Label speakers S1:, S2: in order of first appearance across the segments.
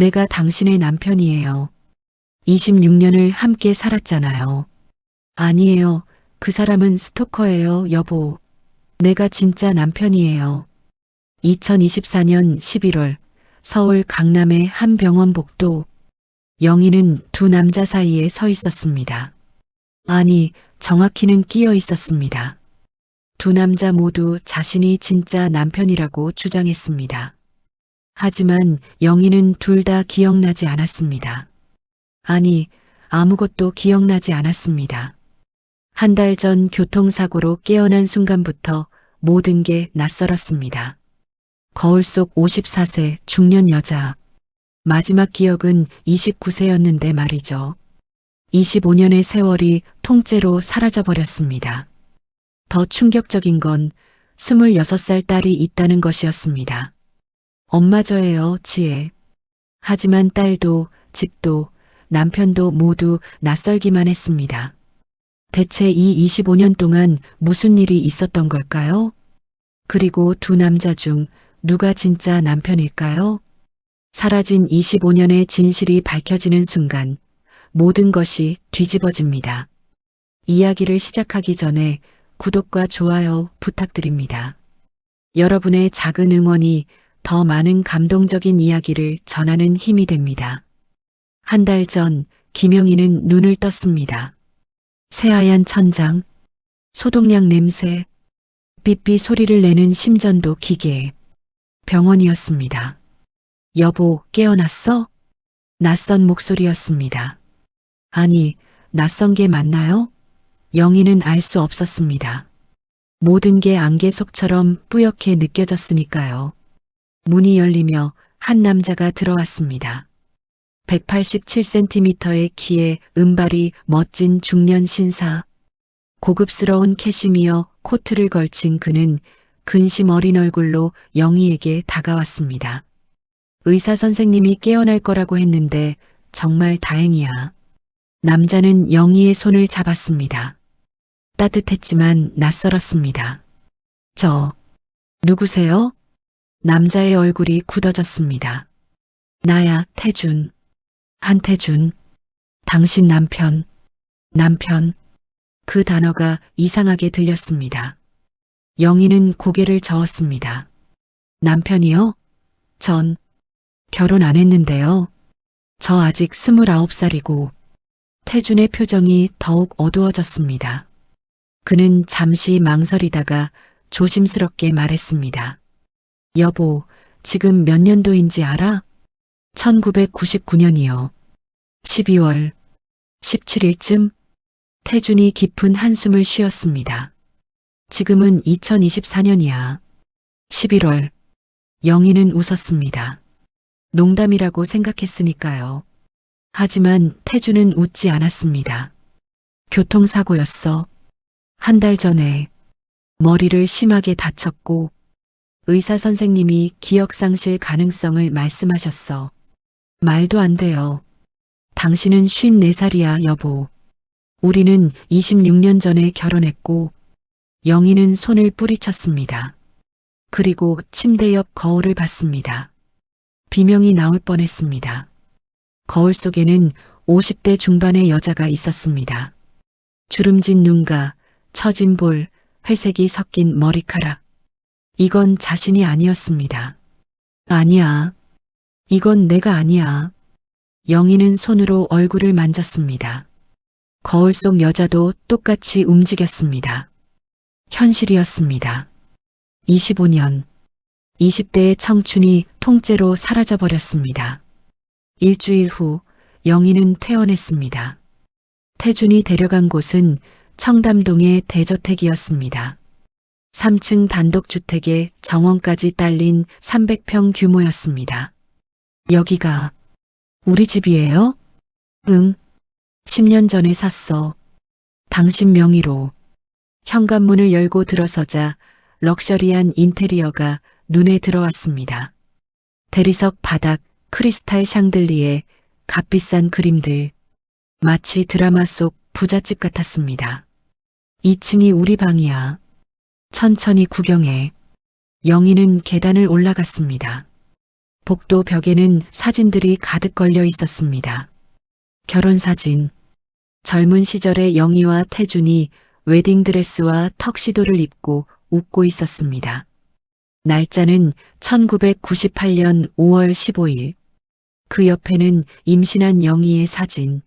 S1: 내가 당신의 남편이에요. 26년을 함께 살았잖아요. 아니에요. 그 사람은 스토커예요, 여보. 내가 진짜 남편이에요. 2024년 11월 서울 강남의 한 병원 복도. 영희는 두 남자 사이에 서 있었습니다. 아니, 정확히는 끼어 있었습니다. 두 남자 모두 자신이 진짜 남편이라고 주장했습니다. 하지만 영희는 둘 다 기억나지 않았습니다. 아니, 아무것도 기억나지 않았습니다. 한 달 전 교통사고로 깨어난 순간부터 모든 게 낯설었습니다. 거울 속 54세 중년 여자. 마지막 기억은 29세였는데 말이죠. 25년의 세월이 통째로 사라져버렸습니다. 더 충격적인 건 26살 딸이 있다는 것이었습니다. 엄마저예요, 지혜. 하지만 딸도, 집도, 남편도 모두 낯설기만 했습니다. 대체 이 25년 동안 무슨 일이 있었던 걸까요? 그리고 두 남자 중 누가 진짜 남편일까요? 사라진 25년의 진실이 밝혀지는 순간 모든 것이 뒤집어집니다. 이야기를 시작하기 전에 구독과 좋아요 부탁드립니다. 여러분의 작은 응원이 더 많은 감동적인 이야기를 전하는 힘이 됩니다. 한 달 전 김영희는 눈을 떴습니다. 새하얀 천장, 소독약 냄새, 삐삐 소리를 내는 심전도 기계. 병원이었습니다. 여보, 깨어났어? 낯선 목소리였습니다. 아니, 낯선 게 맞나요? 영희는 알 수 없었습니다. 모든 게 안개 속처럼 뿌옇게 느껴졌으니까요. 문이 열리며 한 남자가 들어왔습니다. 187cm의 키에 은발이 멋진 중년 신사. 고급스러운 캐시미어 코트를 걸친 그는 근심 어린 얼굴로 영희에게 다가왔습니다. 의사 선생님이 깨어날 거라고 했는데 정말 다행이야. 남자는 영희의 손을 잡았습니다. 따뜻했지만 낯설었습니다. 누구세요? 남자의 얼굴이 굳어졌습니다. 나야, 태준. 한태준. 당신 남편. 그 단어가 이상하게 들렸습니다. 영희는 고개를 저었습니다. 남편이요? 전 결혼 안 했는데요. 저 아직 29살이고. 태준의 표정이 더욱 어두워졌습니다. 그는 잠시 망설이다가 조심스럽게 말했습니다. 여보, 지금 몇 년도인지 알아? 1999년이요. 12월 17일쯤. 태준이 깊은 한숨을 쉬었습니다. 지금은 2024년이야. 11월. 영희는 웃었습니다. 농담이라고 생각했으니까요. 하지만 태준은 웃지 않았습니다. 교통사고였어. 한 달 전에 머리를 심하게 다쳤고 의사 선생님이 기억상실 가능성을 말씀하셨어. 말도 안 돼요. 당신은 54살이야, 여보. 우리는 26년 전에 결혼했고. 영희는 손을 뿌리쳤습니다. 그리고 침대 옆 거울을 봤습니다. 비명이 나올 뻔했습니다. 거울 속에는 50대 중반의 여자가 있었습니다. 주름진 눈과 처진 볼, 회색이 섞인 머리카락. 이건 자신이 아니었습니다. 아니야. 이건 내가 아니야. 영희는 손으로 얼굴을 만졌습니다. 거울 속 여자도 똑같이 움직였습니다. 현실이었습니다. 25년. 20대의 청춘이 통째로 사라져버렸습니다. 일주일 후 영희는 퇴원했습니다. 태준이 데려간 곳은 청담동의 대저택이었습니다. 3층 단독주택에 정원까지 딸린 300평 규모였습니다. 여기가 우리 집이에요? 응. 10년 전에 샀어. 당신 명의로. 현관문을 열고 들어서자 럭셔리한 인테리어가 눈에 들어왔습니다. 대리석 바닥, 크리스탈 샹들리에 값비싼 그림들. 마치 드라마 속 부잣집 같았습니다. 2층이 우리 방이야. 천천히 구경해. 영희는 계단을 올라갔습니다. 복도 벽에는 사진들이 가득 걸려 있었습니다. 결혼사진. 젊은 시절의 영희와 태준이 웨딩드레스와 턱시도를 입고 웃고 있었습니다. 날짜는 1998년 5월 15일. 그 옆에는 임신한 영희의 사진.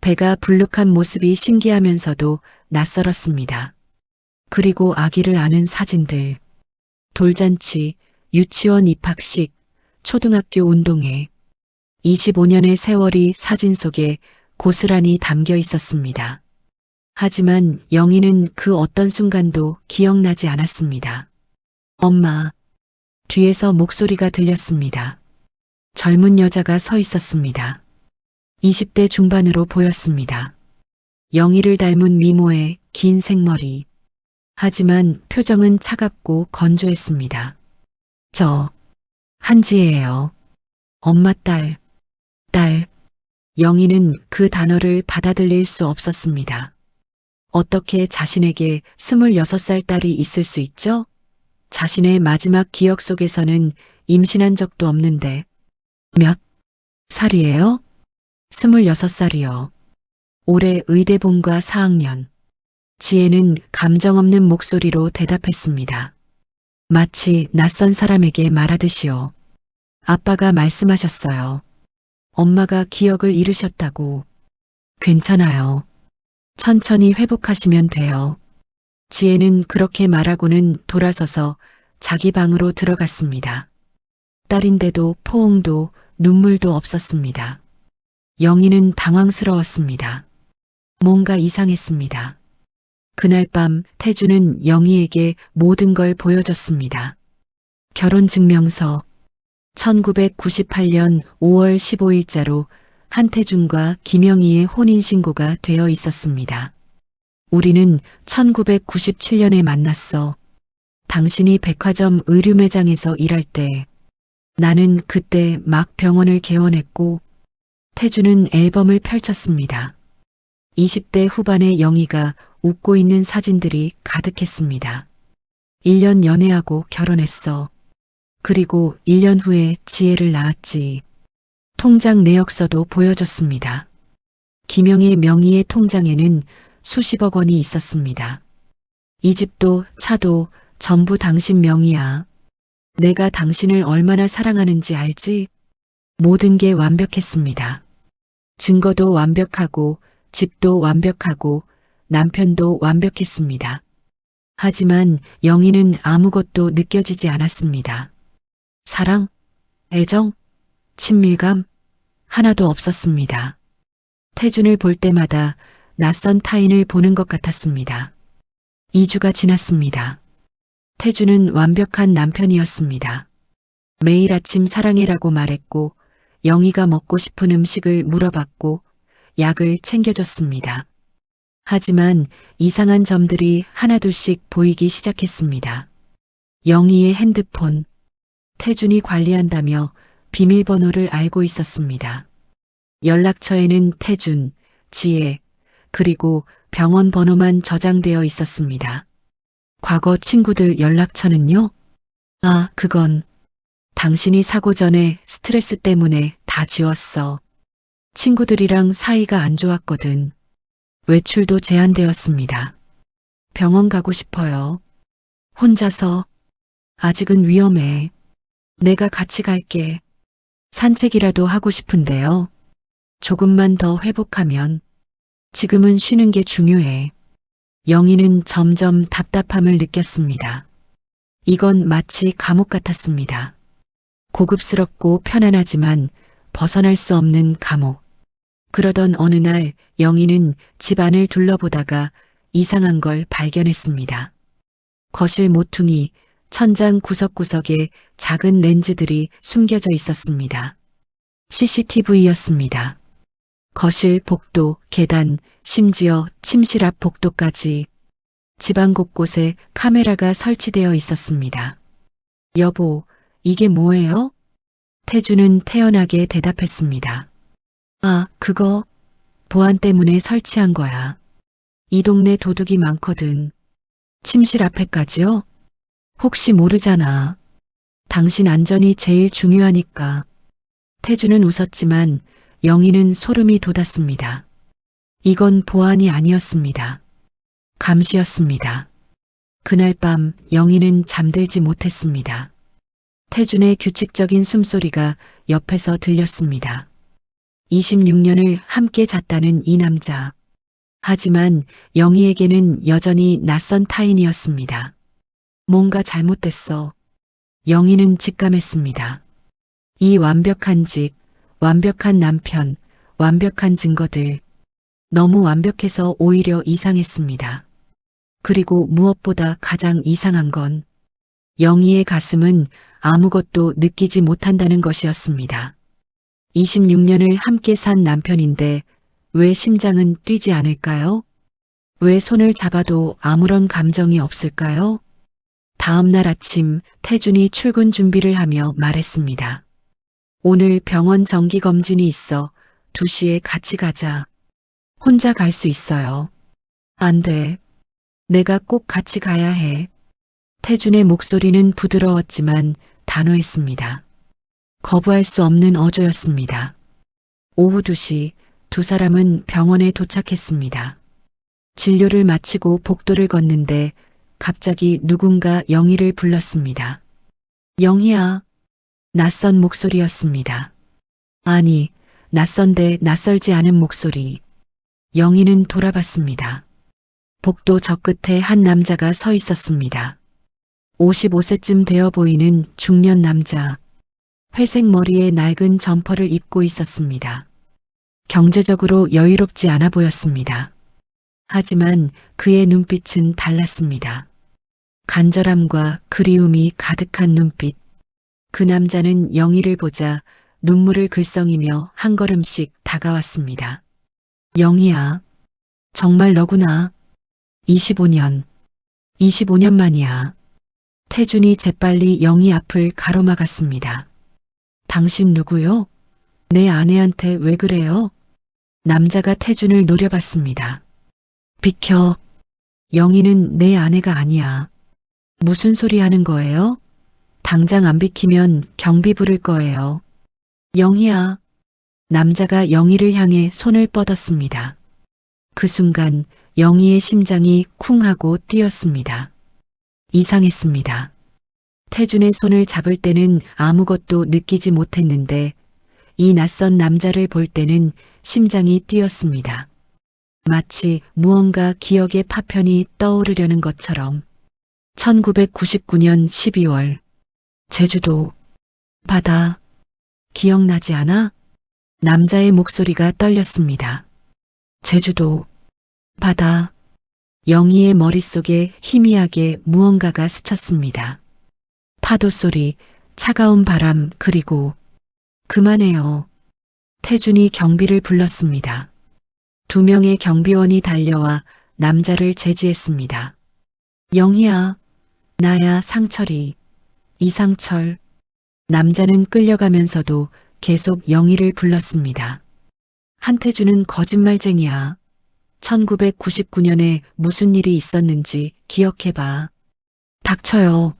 S1: 배가 불룩한 모습이 신기하면서도 낯설었습니다. 그리고 아기를 안은 사진들. 돌잔치, 유치원 입학식, 초등학교 운동회. 25년의 세월이 사진 속에 고스란히 담겨 있었습니다. 하지만 영희는 그 어떤 순간도 기억나지 않았습니다. 엄마. 뒤에서 목소리가 들렸습니다. 젊은 여자가 서 있었습니다. 20대 중반으로 보였습니다. 영희를 닮은 미모에 긴 생머리. 하지만 표정은 차갑고 건조했습니다. 저, 한지혜예요. 엄마 딸. 영희는 그 단어를 받아들일 수 없었습니다. 어떻게 자신에게 26살 딸이 있을 수 있죠? 자신의 마지막 기억 속에서는 임신한 적도 없는데. 몇 살이에요? 26살이요. 올해 의대본과 4학년. 지혜는 감정 없는 목소리로 대답했습니다. 마치 낯선 사람에게 말하듯이요. 아빠가 말씀하셨어요. 엄마가 기억을 잃으셨다고. 괜찮아요. 천천히 회복하시면 돼요. 지혜는 그렇게 말하고는 돌아서서 자기 방으로 들어갔습니다. 딸인데도 포옹도 눈물도 없었습니다. 영희는 당황스러웠습니다. 뭔가 이상했습니다. 그날 밤 태주는 영희에게 모든 걸 보여줬습니다. 결혼증명서. 1998년 5월 15일자로 한태준과 김영희의 혼인신고가 되어 있었습니다. 우리는 1997년에 만났어. 당신이 백화점 의류 매장에서 일할 때. 나는 그때 막 병원을 개원했고 태주는 앨범을 펼쳤습니다. 20대 후반의 영희가 웃고 있는 사진들이 가득했습니다. 1년 연애하고 결혼했어. 그리고 1년 후에 지혜를 낳았지. 통장 내역서도 보여줬습니다. 김영희 명의의 통장에는 수십억 원이 있었습니다. 이 집도 차도 전부 당신 명의야. 내가 당신을 얼마나 사랑하는지 알지? 모든 게 완벽했습니다. 증거도 완벽하고 집도 완벽하고 남편도 완벽했습니다. 하지만 영희는 아무것도 느껴지지 않았습니다. 사랑, 애정, 친밀감 하나도 없었습니다. 태준을 볼 때마다 낯선 타인을 보는 것 같았습니다. 2주가 지났습니다. 태준은 완벽한 남편이었습니다. 매일 아침 사랑해라고 말했고 영희가 먹고 싶은 음식을 물어봤고 약을 챙겨줬습니다. 하지만 이상한 점들이 하나둘씩 보이기 시작했습니다. 영희의 핸드폰. 태준이 관리한다며 비밀번호를 알고 있었습니다. 연락처에는 태준, 지혜, 그리고 병원 번호만 저장되어 있었습니다. 과거 친구들 연락처는요? 아, 그건 당신이 사고 전에 스트레스 때문에 다 지웠어. 친구들이랑 사이가 안 좋았거든. 외출도 제한되었습니다. 병원 가고 싶어요. 혼자서. 아직은 위험해. 내가 같이 갈게. 산책이라도 하고 싶은데요. 조금만 더 회복하면. 지금은 쉬는 게 중요해. 영희는 점점 답답함을 느꼈습니다. 이건 마치 감옥 같았습니다. 고급스럽고 편안하지만 벗어날 수 없는 감옥. 그러던 어느 날 영희는 집 안을 둘러보다가 이상한 걸 발견했습니다. 거실 모퉁이, 천장 구석구석에 작은 렌즈들이 숨겨져 있었습니다. CCTV였습니다. 거실 복도, 계단, 심지어 침실 앞 복도까지 집안 곳곳에 카메라가 설치되어 있었습니다. 여보, 이게 뭐예요? 태주는 태연하게 대답했습니다. 아, 그거 보안 때문에 설치한 거야. 이 동네 도둑이 많거든. 침실 앞에까지요? 혹시 모르잖아. 당신 안전이 제일 중요하니까. 태주는 웃었지만 영희는 소름이 돋았습니다. 이건 보안이 아니었습니다. 감시였습니다. 그날 밤 영희는 잠들지 못했습니다. 태준의 규칙적인 숨소리가 옆에서 들렸습니다. 26년을 함께 잤다는 이 남자. 하지만 영희에게는 여전히 낯선 타인이었습니다. 뭔가 잘못됐어. 영희는 직감했습니다. 이 완벽한 집, 완벽한 남편, 완벽한 증거들. 너무 완벽해서 오히려 이상했습니다. 그리고 무엇보다 가장 이상한 건 영희의 가슴은 아무것도 느끼지 못한다는 것이었습니다. 26년을 함께 산 남편인데 왜 심장은 뛰지 않을까요? 왜 손을 잡아도 아무런 감정이 없을까요? 다음 날 아침 태준이 출근 준비를 하며 말했습니다. 오늘 병원 정기검진이 있어 2시에 같이 가자. 혼자 갈 수 있어요. 안 돼. 내가 꼭 같이 가야 해. 태준의 목소리는 부드러웠지만 단호했습니다. 거부할 수 없는 어조였습니다. 오후 2시 두 사람은 병원에 도착했습니다. 진료를 마치고 복도를 걷는데 갑자기 누군가 영희를 불렀습니다. 영희야. 낯선 목소리였습니다. 아니, 낯선데 낯설지 않은 목소리. 영희는 돌아봤습니다. 복도 저 끝에 한 남자가 서 있었습니다. 55세쯤 되어 보이는 중년 남자. 회색 머리에 낡은 점퍼를 입고 있었습니다. 경제적으로 여유롭지 않아 보였습니다. 하지만 그의 눈빛은 달랐습니다. 간절함과 그리움이 가득한 눈빛. 그 남자는 영희를 보자 눈물을 글썽이며 한 걸음씩 다가왔습니다. 영희야, 정말 너구나. 25년 만이야. 태준이 재빨리 영희 앞을 가로막았습니다. 당신 누구요? 내 아내한테 왜 그래요? 남자가 태준을 노려봤습니다. 비켜. 영희는 내 아내가 아니야. 무슨 소리 하는 거예요? 당장 안 비키면 경비 부를 거예요. 영희야. 남자가 영희를 향해 손을 뻗었습니다. 그 순간 영희의 심장이 쿵 하고 뛰었습니다. 이상했습니다. 태준의 손을 잡을 때는 아무것도 느끼지 못했는데 이 낯선 남자를 볼 때는 심장이 뛰었습니다. 마치 무언가 기억의 파편이 떠오르려는 것처럼. 1999년 12월 제주도 바다. 기억나지 않아? 남자의 목소리가 떨렸습니다. 제주도 바다. 영희의 머릿속에 희미하게 무언가가 스쳤습니다. 파도 소리, 차가운 바람, 그리고 그만해요. 태준이 경비를 불렀습니다. 2명의 경비원이 달려와 남자를 제지했습니다. 영희야, 나야 상철이. 이상철. 남자는 끌려가면서도 계속 영희를 불렀습니다. 한태준은 거짓말쟁이야. 1999년에 무슨 일이 있었는지 기억해봐. 닥쳐요.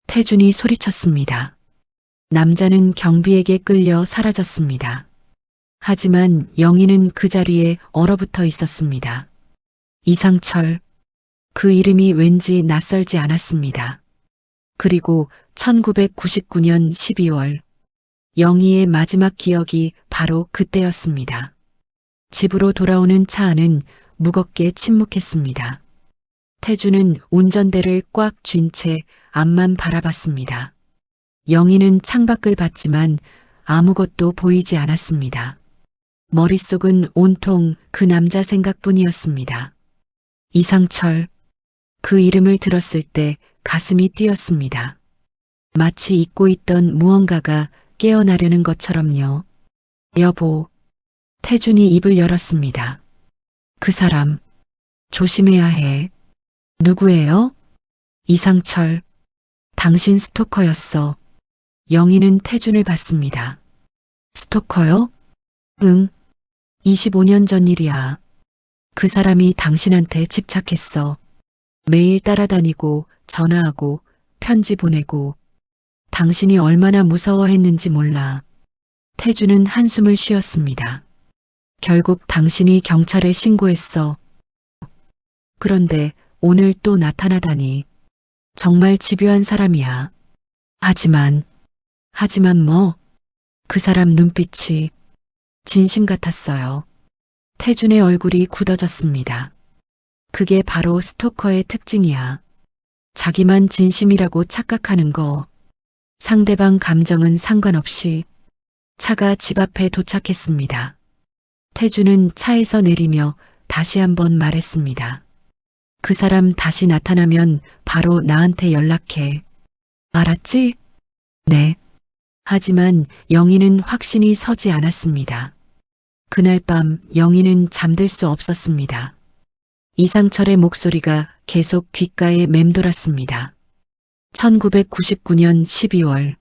S1: 태준이 소리쳤습니다. 남자는 경비에게 끌려 사라졌습니다. 하지만 영희는 그 자리에 얼어붙어 있었습니다. 이상철. 그 이름이 왠지 낯설지 않았습니다. 그리고 1999년 12월 영희의 마지막 기억이 바로 그때였습니다. 집으로 돌아오는 차 안은 무겁게 침묵했습니다. 태준은 운전대를 꽉 쥔 채 앞만 바라봤습니다. 영희는 창밖을 봤지만 아무것도 보이지 않았습니다. 머릿속은 온통 그 남자 생각뿐이었습니다. 이상철. 그 이름을 들었을 때 가슴이 뛰었습니다. 마치 잊고 있던 무언가가 깨어나려는 것처럼요. 여보. 태준이 입을 열었습니다. 그 사람. 조심해야 해. 누구예요? 이상철. 당신 스토커였어. 영희는 태준을 봤습니다. 스토커요? 응. 25년 전 일이야. 그 사람이 당신한테 집착했어. 매일 따라다니고 전화하고 편지 보내고 당신이 얼마나 무서워했는지 몰라. 태주는 한숨을 쉬었습니다. 결국 당신이 경찰에 신고했어. 그런데 오늘 또 나타나다니. 정말 집요한 사람이야. 하지만 뭐? 그 사람 눈빛이 진심 같았어요. 태준의 얼굴이 굳어졌습니다. 그게 바로 스토커의 특징이야. 자기만 진심이라고 착각하는 거. 상대방 감정은 상관없이. 차가 집 앞에 도착했습니다. 태준은 차에서 내리며 다시 한번 말했습니다. 그 사람 다시 나타나면 바로 나한테 연락해. 알았지? 네. 하지만 영희는 확신이 서지 않았습니다. 그날 밤 영희는 잠들 수 없었습니다. 이상철의 목소리가 계속 귓가에 맴돌았습니다. 1999년 12월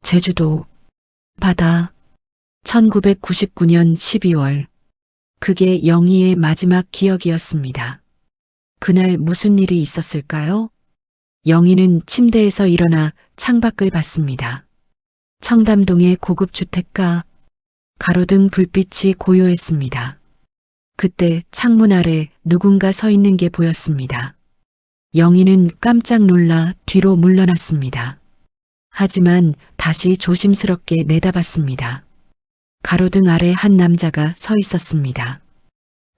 S1: 제주도 바다. 1999년 12월 그게 영희의 마지막 기억이었습니다. 그날 무슨 일이 있었을까요? 영희는 침대에서 일어나 창밖을 봤습니다. 청담동의 고급 주택가. 가로등 불빛이 고요했습니다. 그때 창문 아래 누군가 서 있는 게 보였습니다. 영희는 깜짝 놀라 뒤로 물러났습니다. 하지만 다시 조심스럽게 내다봤습니다. 가로등 아래 한 남자가 서 있었습니다.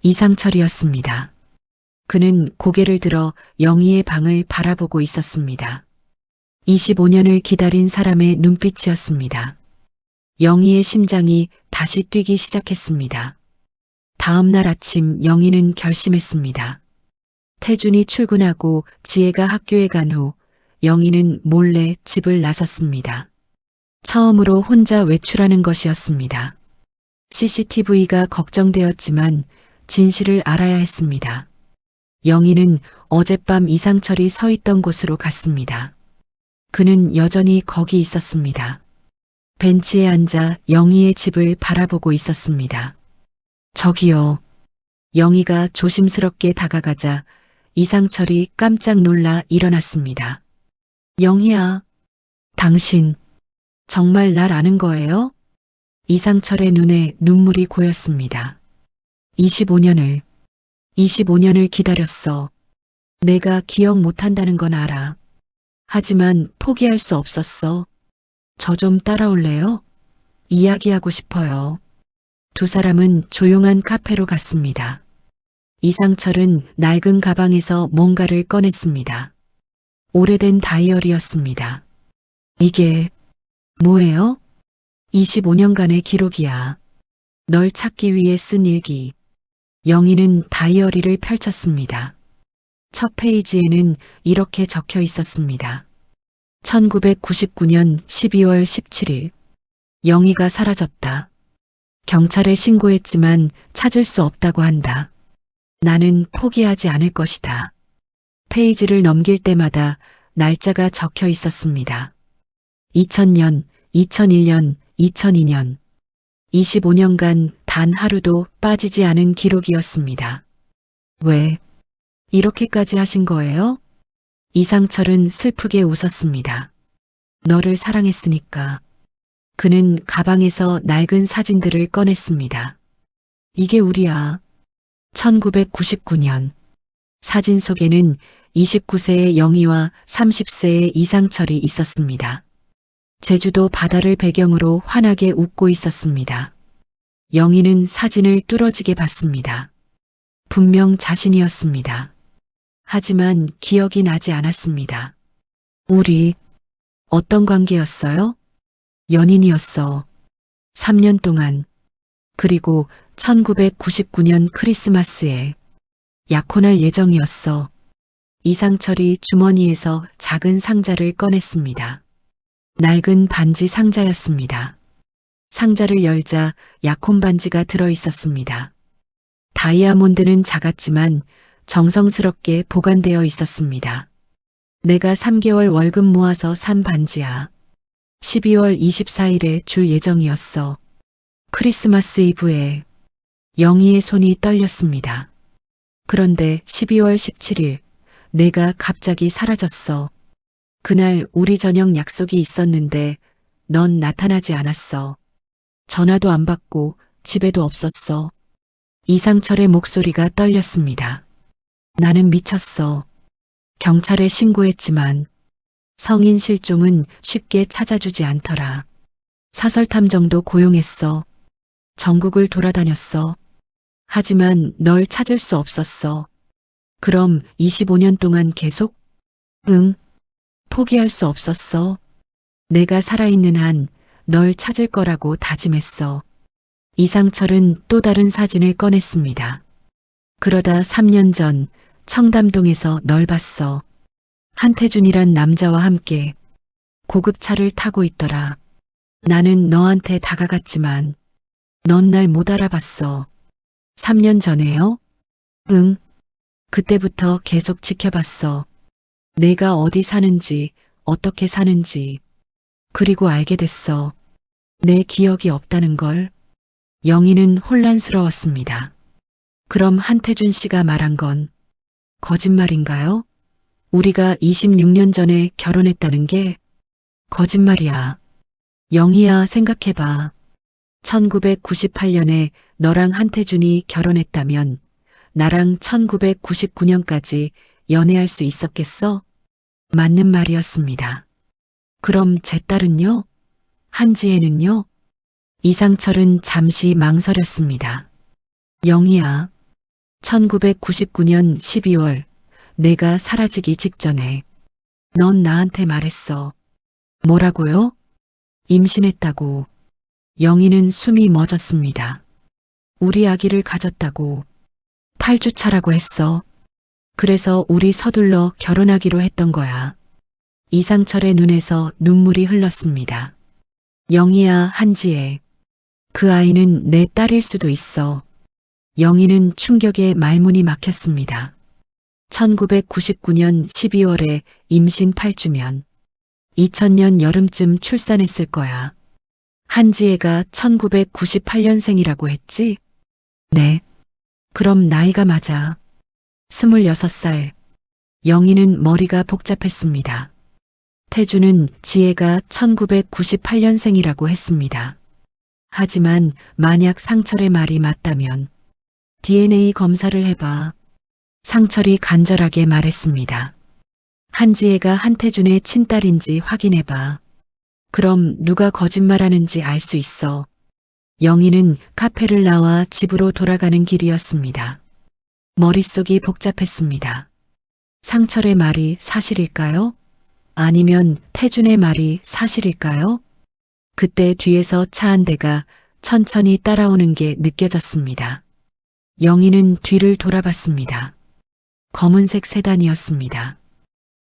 S1: 이상철이었습니다. 그는 고개를 들어 영희의 방을 바라보고 있었습니다. 25년을 기다린 사람의 눈빛이었습니다. 영희의 심장이 다시 뛰기 시작했습니다. 다음 날 아침 영희는 결심했습니다. 태준이 출근하고 지혜가 학교에 간 후 영희는 몰래 집을 나섰습니다. 처음으로 혼자 외출하는 것이었습니다. CCTV가 걱정되었지만 진실을 알아야 했습니다. 영희는 어젯밤 이상철이 서 있던 곳으로 갔습니다. 그는 여전히 거기 있었습니다. 벤치에 앉아 영희의 집을 바라보고 있었습니다. 저기요. 영희가 조심스럽게 다가가자 이상철이 깜짝 놀라 일어났습니다. 영희야, 당신 정말 날 아는 거예요? 이상철의 눈에 눈물이 고였습니다. 25년을 기다렸어. 내가 기억 못한다는 건 알아. 하지만 포기할 수 없었어. 저 좀 따라올래요? 이야기하고 싶어요. 두 사람은 조용한 카페로 갔습니다. 이상철은 낡은 가방에서 뭔가를 꺼냈습니다. 오래된 다이어리였습니다. 이게 뭐예요? 25년간의 기록이야. 널 찾기 위해 쓴 일기. 영희는 다이어리를 펼쳤습니다. 첫 페이지에는 이렇게 적혀 있었습니다. 1999년 12월 17일. 영희가 사라졌다. 경찰에 신고했지만 찾을 수 없다고 한다. 나는 포기하지 않을 것이다. 페이지를 넘길 때마다 날짜가 적혀 있었습니다. 2000년, 2001년, 2002년. 25년간 단 하루도 빠지지 않은 기록이었습니다. 왜 이렇게까지 하신 거예요? 이상철은 슬프게 웃었습니다. 너를 사랑했으니까. 그는 가방에서 낡은 사진들을 꺼냈습니다. 이게 우리야. 1999년. 사진 속에는 29세의 영희와 30세의 이상철이 있었습니다. 제주도 바다를 배경으로 환하게 웃고 있었습니다. 영희는 사진을 뚫어지게 봤습니다. 분명 자신이었습니다. 하지만 기억이 나지 않았습니다. 우리 어떤 관계였어요? 연인이었어. 3년 동안. 그리고 1999년 크리스마스에 약혼할 예정이었어. 이상철이 주머니에서 작은 상자를 꺼냈습니다. 낡은 반지 상자였습니다. 상자를 열자 약혼 반지가 들어 있었습니다. 다이아몬드는 작았지만 정성스럽게 보관되어 있었습니다. 내가 3개월 월급 모아서 산 반지야. 12월 24일에 줄 예정이었어. 크리스마스 이브에. 영희의 손이 떨렸습니다. 그런데 12월 17일 내가 갑자기 사라졌어. 그날 우리 저녁 약속이 있었는데 넌 나타나지 않았어. 전화도 안 받고 집에도 없었어. 이상철의 목소리가 떨렸습니다. 나는 미쳤어. 경찰에 신고했지만 성인 실종은 쉽게 찾아주지 않더라. 사설탐정도 고용했어. 전국을 돌아다녔어. 하지만 널 찾을 수 없었어. 그럼 25년 동안 계속? 응, 포기할 수 없었어. 내가 살아있는 한 널 찾을 거라고 다짐했어. 이상철은 또 다른 사진을 꺼냈습니다. 그러다 3년 전 청담동에서 널 봤어. 한태준이란 남자와 함께 고급차를 타고 있더라. 나는 너한테 다가갔지만 넌 날 못 알아봤어. 3년 전에요? 응. 그때부터 계속 지켜봤어. 내가 어디 사는지, 어떻게 사는지. 그리고 알게 됐어. 내 기억이 없다는 걸. 영희는 혼란스러웠습니다. 그럼 한태준 씨가 말한 건 거짓말인가요? 우리가 26년 전에 결혼했다는 게 거짓말이야. 영희야, 생각해봐. 1998년에 너랑 한태준이 결혼했다면 나랑 1999년까지 연애할 수 있었겠어? 맞는 말이었습니다. 그럼 제 딸은요? 한지혜는요? 이상철은 잠시 망설였습니다. 영희야, 1999년 12월 내가 사라지기 직전에 넌 나한테 말했어. 뭐라고요? 임신했다고. 영희는 숨이 멎었습니다. 우리 아기를 가졌다고. 8주 차라고 했어. 그래서 우리 서둘러 결혼하기로 했던 거야. 이상철의 눈에서 눈물이 흘렀습니다. 영희야, 한지혜. 그 아이는 내 딸일 수도 있어. 영희는 충격에 말문이 막혔습니다. 1999년 12월에 임신 8주면 2000년 여름쯤 출산했을 거야. 한지혜가 1998년생이라고 했지? 네. 그럼 나이가 맞아. 26살. 영희는 머리가 복잡했습니다. 태주는 지혜가 1998년생이라고 했습니다. 하지만 만약 상철의 말이 맞다면 DNA 검사를 해봐. 상철이 간절하게 말했습니다. 한지혜가 한태준의 친딸인지 확인해봐. 그럼 누가 거짓말하는지 알 수 있어. 영희는 카페를 나와 집으로 돌아가는 길이었습니다. 머릿속이 복잡했습니다. 상철의 말이 사실일까요? 아니면 태준의 말이 사실일까요? 그때 뒤에서 차 한 대가 천천히 따라오는 게 느껴졌습니다. 영희는 뒤를 돌아봤습니다. 검은색 세단이었습니다.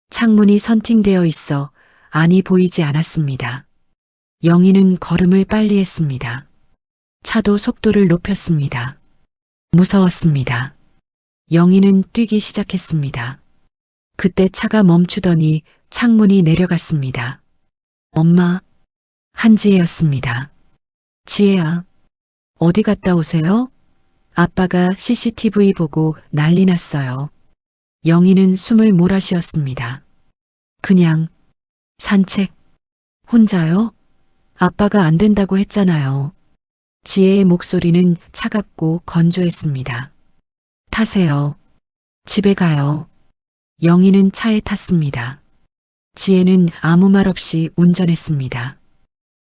S1: 창문이 선팅되어 있어 안이 보이지 않았습니다. 영희는 걸음을 빨리 했습니다. 차도 속도를 높였습니다. 무서웠습니다. 영희는 뛰기 시작했습니다. 그때 차가 멈추더니 창문이 내려갔습니다. 엄마, 한지혜였습니다. 지혜야, 어디 갔다 오세요? 아빠가 CCTV 보고 난리 났어요. 영희는 숨을 몰아쉬었습니다. 그냥 산책. 혼자요? 아빠가 안 된다고 했잖아요. 지혜의 목소리는 차갑고 건조했습니다. 타세요. 집에 가요. 영희는 차에 탔습니다. 지혜는 아무 말 없이 운전했습니다.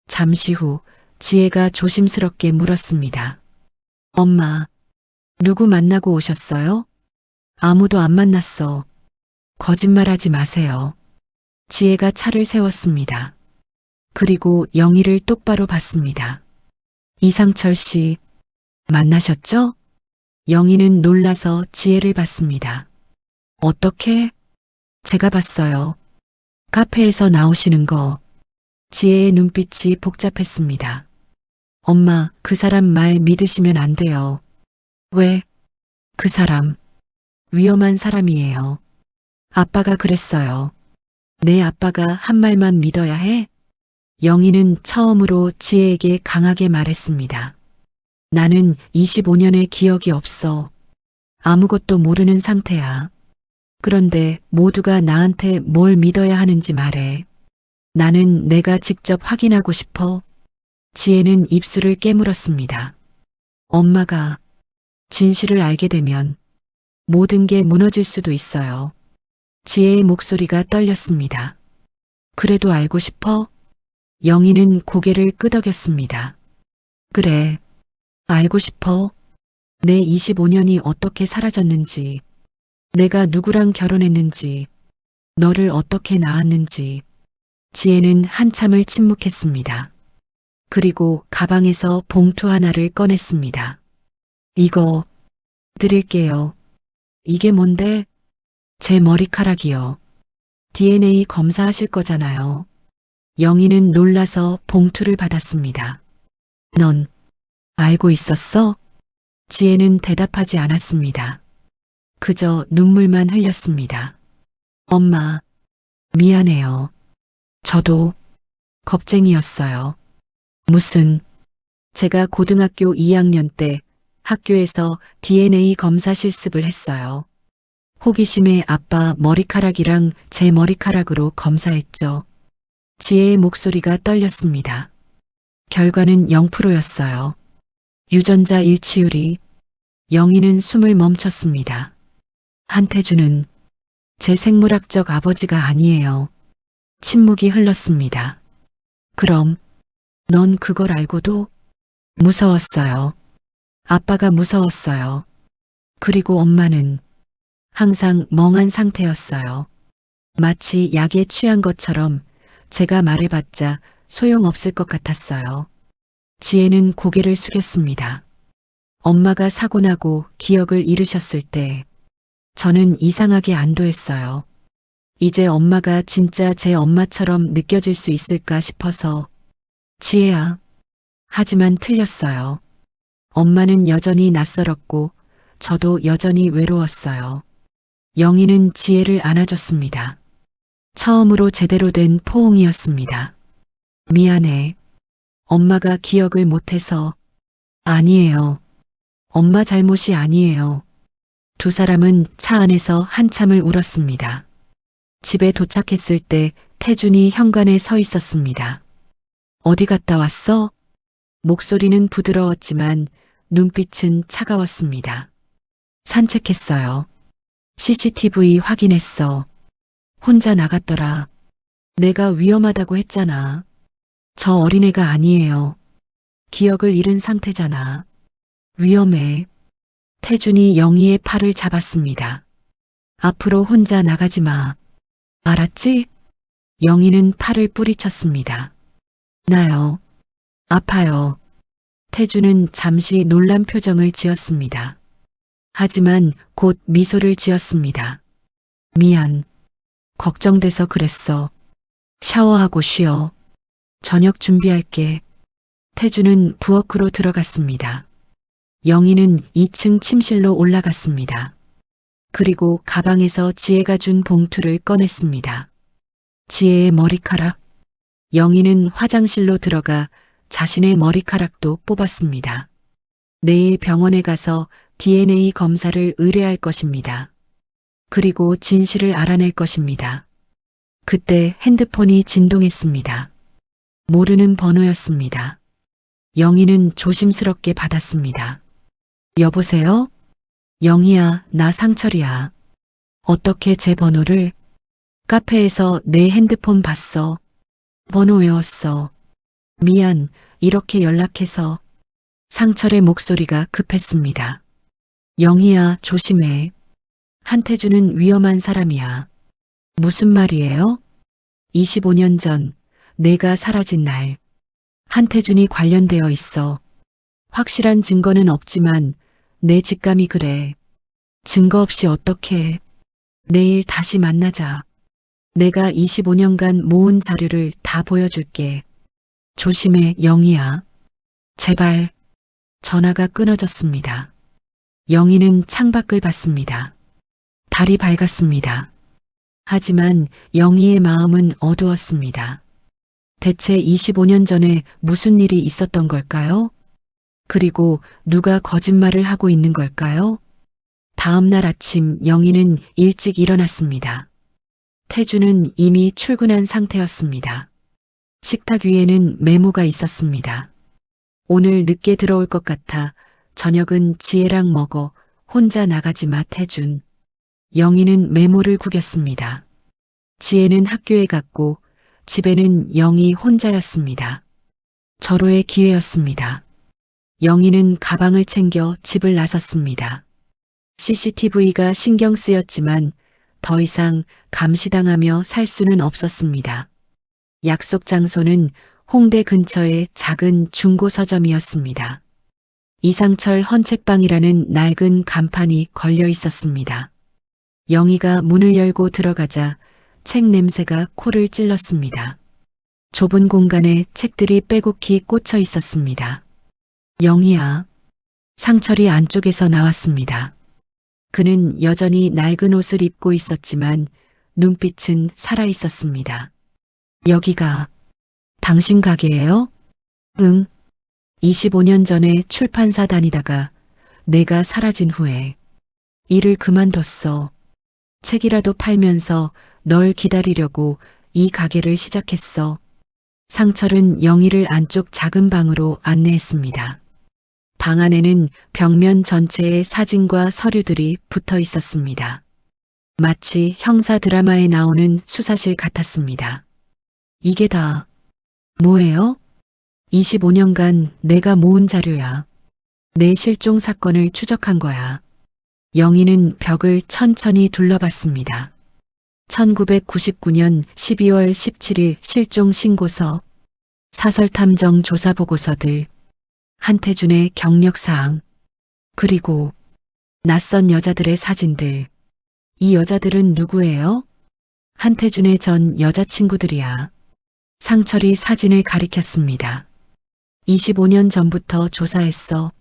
S1: 잠시 후 지혜가 조심스럽게 물었습니다. 엄마, 누구 만나고 오셨어요? 아무도 안 만났어. 거짓말하지 마세요. 지혜가 차를 세웠습니다. 그리고 영희를 똑바로 봤습니다. 이상철 씨, 만나셨죠? 영희는 놀라서 지혜를 봤습니다. 어떻게? 제가 봤어요. 카페에서 나오시는 거. 지혜의 눈빛이 복잡했습니다. 엄마, 그 사람 말 믿으시면 안 돼요. 왜? 그 사람. 위험한 사람이에요. 아빠가 그랬어요. 내 아빠가 한 말만 믿어야 해? 영희는 처음으로 지혜에게 강하게 말했습니다. 나는 25년의 기억이 없어. 아무것도 모르는 상태야. 그런데 모두가 나한테 뭘 믿어야 하는지 말해. 나는 내가 직접 확인하고 싶어. 지혜는 입술을 깨물었습니다. 엄마가 진실을 알게 되면 모든 게 무너질 수도 있어요. 지혜의 목소리가 떨렸습니다. 그래도 알고 싶어? 영희는 고개를 끄덕였습니다. 그래, 알고 싶어. 내 25년이 어떻게 사라졌는지, 내가 누구랑 결혼했는지, 너를 어떻게 낳았는지. 지혜는 한참을 침묵했습니다. 그리고 가방에서 봉투 하나를 꺼냈습니다. 이거 드릴게요. 이게 뭔데? 제 머리카락이요. DNA 검사하실 거잖아요. 영희는 놀라서 봉투를 받았습니다. 넌 알고 있었어? 지혜는 대답하지 않았습니다. 그저 눈물만 흘렸습니다. 엄마, 미안해요. 저도 겁쟁이였어요. 무슨, 제가 고등학교 2학년 때 학교에서 DNA 검사 실습을 했어요. 호기심에 아빠 머리카락이랑 제 머리카락으로 검사했죠. 지혜의 목소리가 떨렸습니다. 결과는 0%였어요. 유전자 일치율이. 영희는 숨을 멈췄습니다. 한태준은 제 생물학적 아버지가 아니에요. 침묵이 흘렀습니다. 그럼 넌 그걸 알고도? 무서웠어요. 아빠가 무서웠어요. 그리고 엄마는 항상 멍한 상태였어요. 마치 약에 취한 것처럼 제가 말해봤자 소용없을 것 같았어요. 지혜는 고개를 숙였습니다. 엄마가 사고 나고 기억을 잃으셨을 때 저는 이상하게 안도했어요. 이제 엄마가 진짜 제 엄마처럼 느껴질 수 있을까 싶어서. 지혜야. 하지만 틀렸어요. 엄마는 여전히 낯설었고 저도 여전히 외로웠어요. 영희는 지혜를 안아줬습니다. 처음으로 제대로 된 포옹이었습니다. 미안해. 엄마가 기억을 못해서. 아니에요. 엄마 잘못이 아니에요. 두 사람은 차 안에서 한참을 울었습니다. 집에 도착했을 때 태준이 현관에 서 있었습니다. 어디 갔다 왔어? 목소리는 부드러웠지만 눈빛은 차가웠습니다. 산책했어요. CCTV 확인했어. 혼자 나갔더라. 내가 위험하다고 했잖아. 저 어린애가 아니에요. 기억을 잃은 상태잖아. 위험해. 태준이 영희의 팔을 잡았습니다. 앞으로 혼자 나가지 마. 알았지? 영희는 팔을 뿌리쳤습니다. 나요. 아파요. 태준은 잠시 놀란 표정을 지었습니다. 하지만 곧 미소를 지었습니다. 미안. 걱정돼서 그랬어. 샤워하고 쉬어. 저녁 준비할게. 태준은 부엌으로 들어갔습니다. 영희는 2층 침실로 올라갔습니다. 그리고 가방에서 지혜가 준 봉투를 꺼냈습니다. 지혜의 머리카락. 영희는 화장실로 들어가 자신의 머리카락도 뽑았습니다. 내일 병원에 가서 DNA 검사를 의뢰할 것입니다. 그리고 진실을 알아낼 것입니다. 그때 핸드폰이 진동했습니다. 모르는 번호였습니다. 영희는 조심스럽게 받았습니다. 여보세요? 영희야, 나 상철이야. 어떻게 제 번호를? 카페에서 내 핸드폰 봤어. 번호 외웠어. 미안, 이렇게 연락해서. 상철의 목소리가 급했습니다. 영희야, 조심해. 한태준은 위험한 사람이야. 무슨 말이에요? 25년 전 내가 사라진 날. 한태준이 관련되어 있어. 확실한 증거는 없지만 내 직감이 그래. 증거 없이 어떻게. 내일 다시 만나자. 내가 25년간 모은 자료를 다 보여줄게. 조심해, 영희야. 제발. 전화가 끊어졌습니다. 영희는 창밖을 봤습니다. 달이 밝았습니다. 하지만 영희의 마음은 어두웠습니다. 대체 25년 전에 무슨 일이 있었던 걸까요? 그리고 누가 거짓말을 하고 있는 걸까요? 다음 날 아침 영희는 일찍 일어났습니다. 태주는 이미 출근한 상태였습니다. 식탁 위에는 메모가 있었습니다. 오늘 늦게 들어올 것 같아 저녁은 지혜랑 먹어 혼자 나가지 마 태준. 영희는 메모를 구겼습니다. 지혜는 학교에 갔고 집에는 영희 혼자였습니다. 절호의 기회였습니다. 영희는 가방을 챙겨 집을 나섰습니다. CCTV가 신경 쓰였지만 더 이상 감시당하며 살 수는 없었습니다. 약속 장소는 홍대 근처의 작은 중고 서점이었습니다. 이상철 헌책방이라는 낡은 간판이 걸려 있었습니다. 영희가 문을 열고 들어가자 책 냄새가 코를 찔렀습니다. 좁은 공간에 책들이 빼곡히 꽂혀 있었습니다. 영희야. 상철이 안쪽에서 나왔습니다. 그는 여전히 낡은 옷을 입고 있었지만 눈빛은 살아 있었습니다. 여기가 당신 가게예요? 응. 25년 전에 출판사 다니다가 내가 사라진 후에 일을 그만뒀어. 책이라도 팔면서 널 기다리려고 이 가게를 시작했어. 상철은 영희를 안쪽 작은 방으로 안내했습니다. 방 안에는 벽면 전체에 사진과 서류들이 붙어 있었습니다. 마치 형사 드라마에 나오는 수사실 같았습니다. 이게 다 뭐예요? 25년간 내가 모은 자료야. 내 실종 사건을 추적한 거야. 영희는 벽을 천천히 둘러봤습니다. 1999년 12월 17일 실종 신고서, 사설탐정 조사 보고서들, 한태준의 경력사항, 그리고 낯선 여자들의 사진들. 이 여자들은 누구예요? 한태준의 전 여자친구들이야. 상철이 사진을 가리켰습니다. 25년 전부터 조사했어.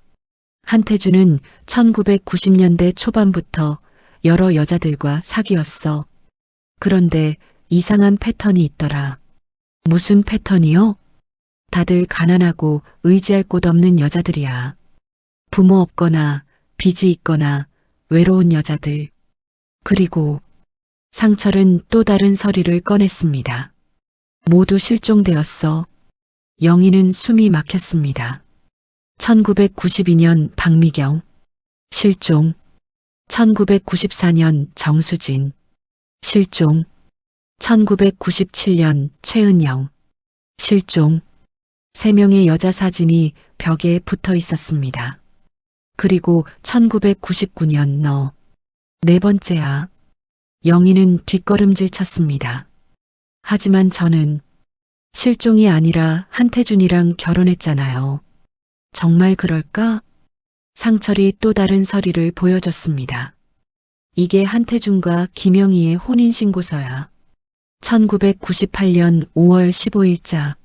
S1: 한태준은 1990년대 초반부터 여러 여자들과 사귀었어. 그런데 이상한 패턴이 있더라. 무슨 패턴이요? 다들 가난하고 의지할 곳 없는 여자들이야. 부모 없거나 빚이 있거나 외로운 여자들. 그리고 상철은 또 다른 서류를 꺼냈습니다. 모두 실종되었어. 영희는 숨이 막혔습니다. 1992년 박미경 실종, 1994년 정수진 실종, 1997년 최은영 실종. 3명의 여자 사진이 벽에 붙어 있었습니다. 그리고 1999년 너. 4번째야. 영희는 뒷걸음질 쳤습니다. 하지만 저는 실종이 아니라 한태준이랑 결혼했잖아요. 정말 그럴까? 상철이 또 다른 서류를 보여줬습니다. 이게 한태준과 김영희의 혼인신고서야. 1998년 5월 15일자.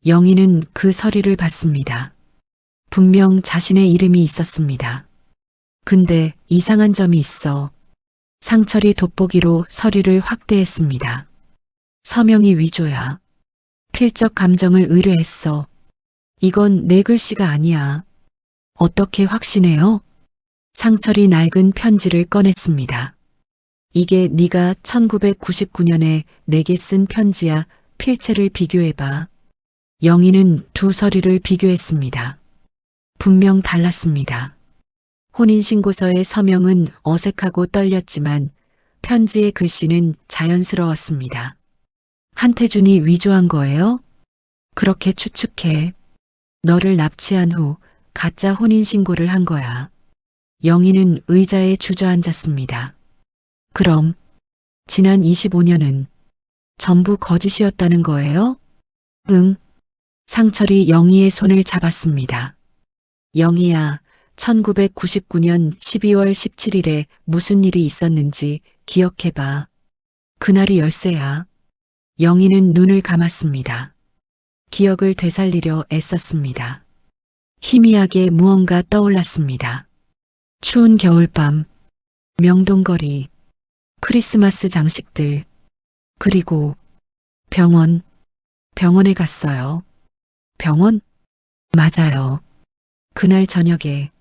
S1: 영희는 그 서류를 봤습니다. 분명 자신의 이름이 있었습니다. 근데 이상한 점이 있어. 상철이 돋보기로 서류를 확대했습니다. 서명이 위조야. 필적 감정을 의뢰했어. 이건 내 글씨가 아니야. 어떻게 확신해요? 상철이 낡은 편지를 꺼냈습니다. 이게 네가 1999년에 내게 쓴 편지야. 필체를 비교해봐. 영희는 두 서류를 비교했습니다. 분명 달랐습니다. 혼인신고서의 서명은 어색하고 떨렸지만 편지의 글씨는 자연스러웠습니다. 한태준이 위조한 거예요? 그렇게 추측해. 너를 납치한 후 가짜 혼인신고를 한 거야. 영희는 의자에 주저앉았습니다. 그럼 지난 25년은 전부 거짓이었다는 거예요? 응. 상철이 영희의 손을 잡았습니다. 영희야, 1999년 12월 17일에 무슨 일이 있었는지 기억해봐. 그날이 열쇠야. 영희는 눈을 감았습니다. 기억을 되살리려 애썼습니다. 희미하게 무언가 떠올랐습니다. 추운 겨울밤, 명동거리, 크리스마스 장식들, 그리고 병원에 갔어요. 병원? 맞아요. 그날 저녁에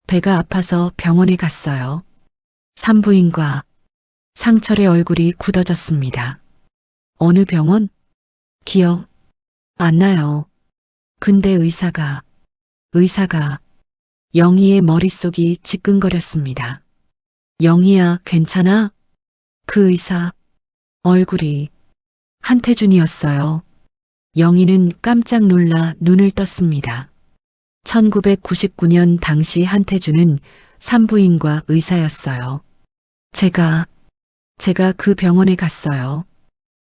S1: 배가 아파서 병원에 갔어요. 산부인과 상철의 얼굴이 굳어졌습니다. 어느 병원? 기억 안 나요. 근데 의사가 영희의 머릿속이 지끈거렸습니다. 영희야, 괜찮아? 그 의사 얼굴이 한태준이었어요. 영희는 깜짝 놀라 눈을 떴습니다. 1999년 당시 한태준은 산부인과 의사였어요. 제가 그 병원에 갔어요.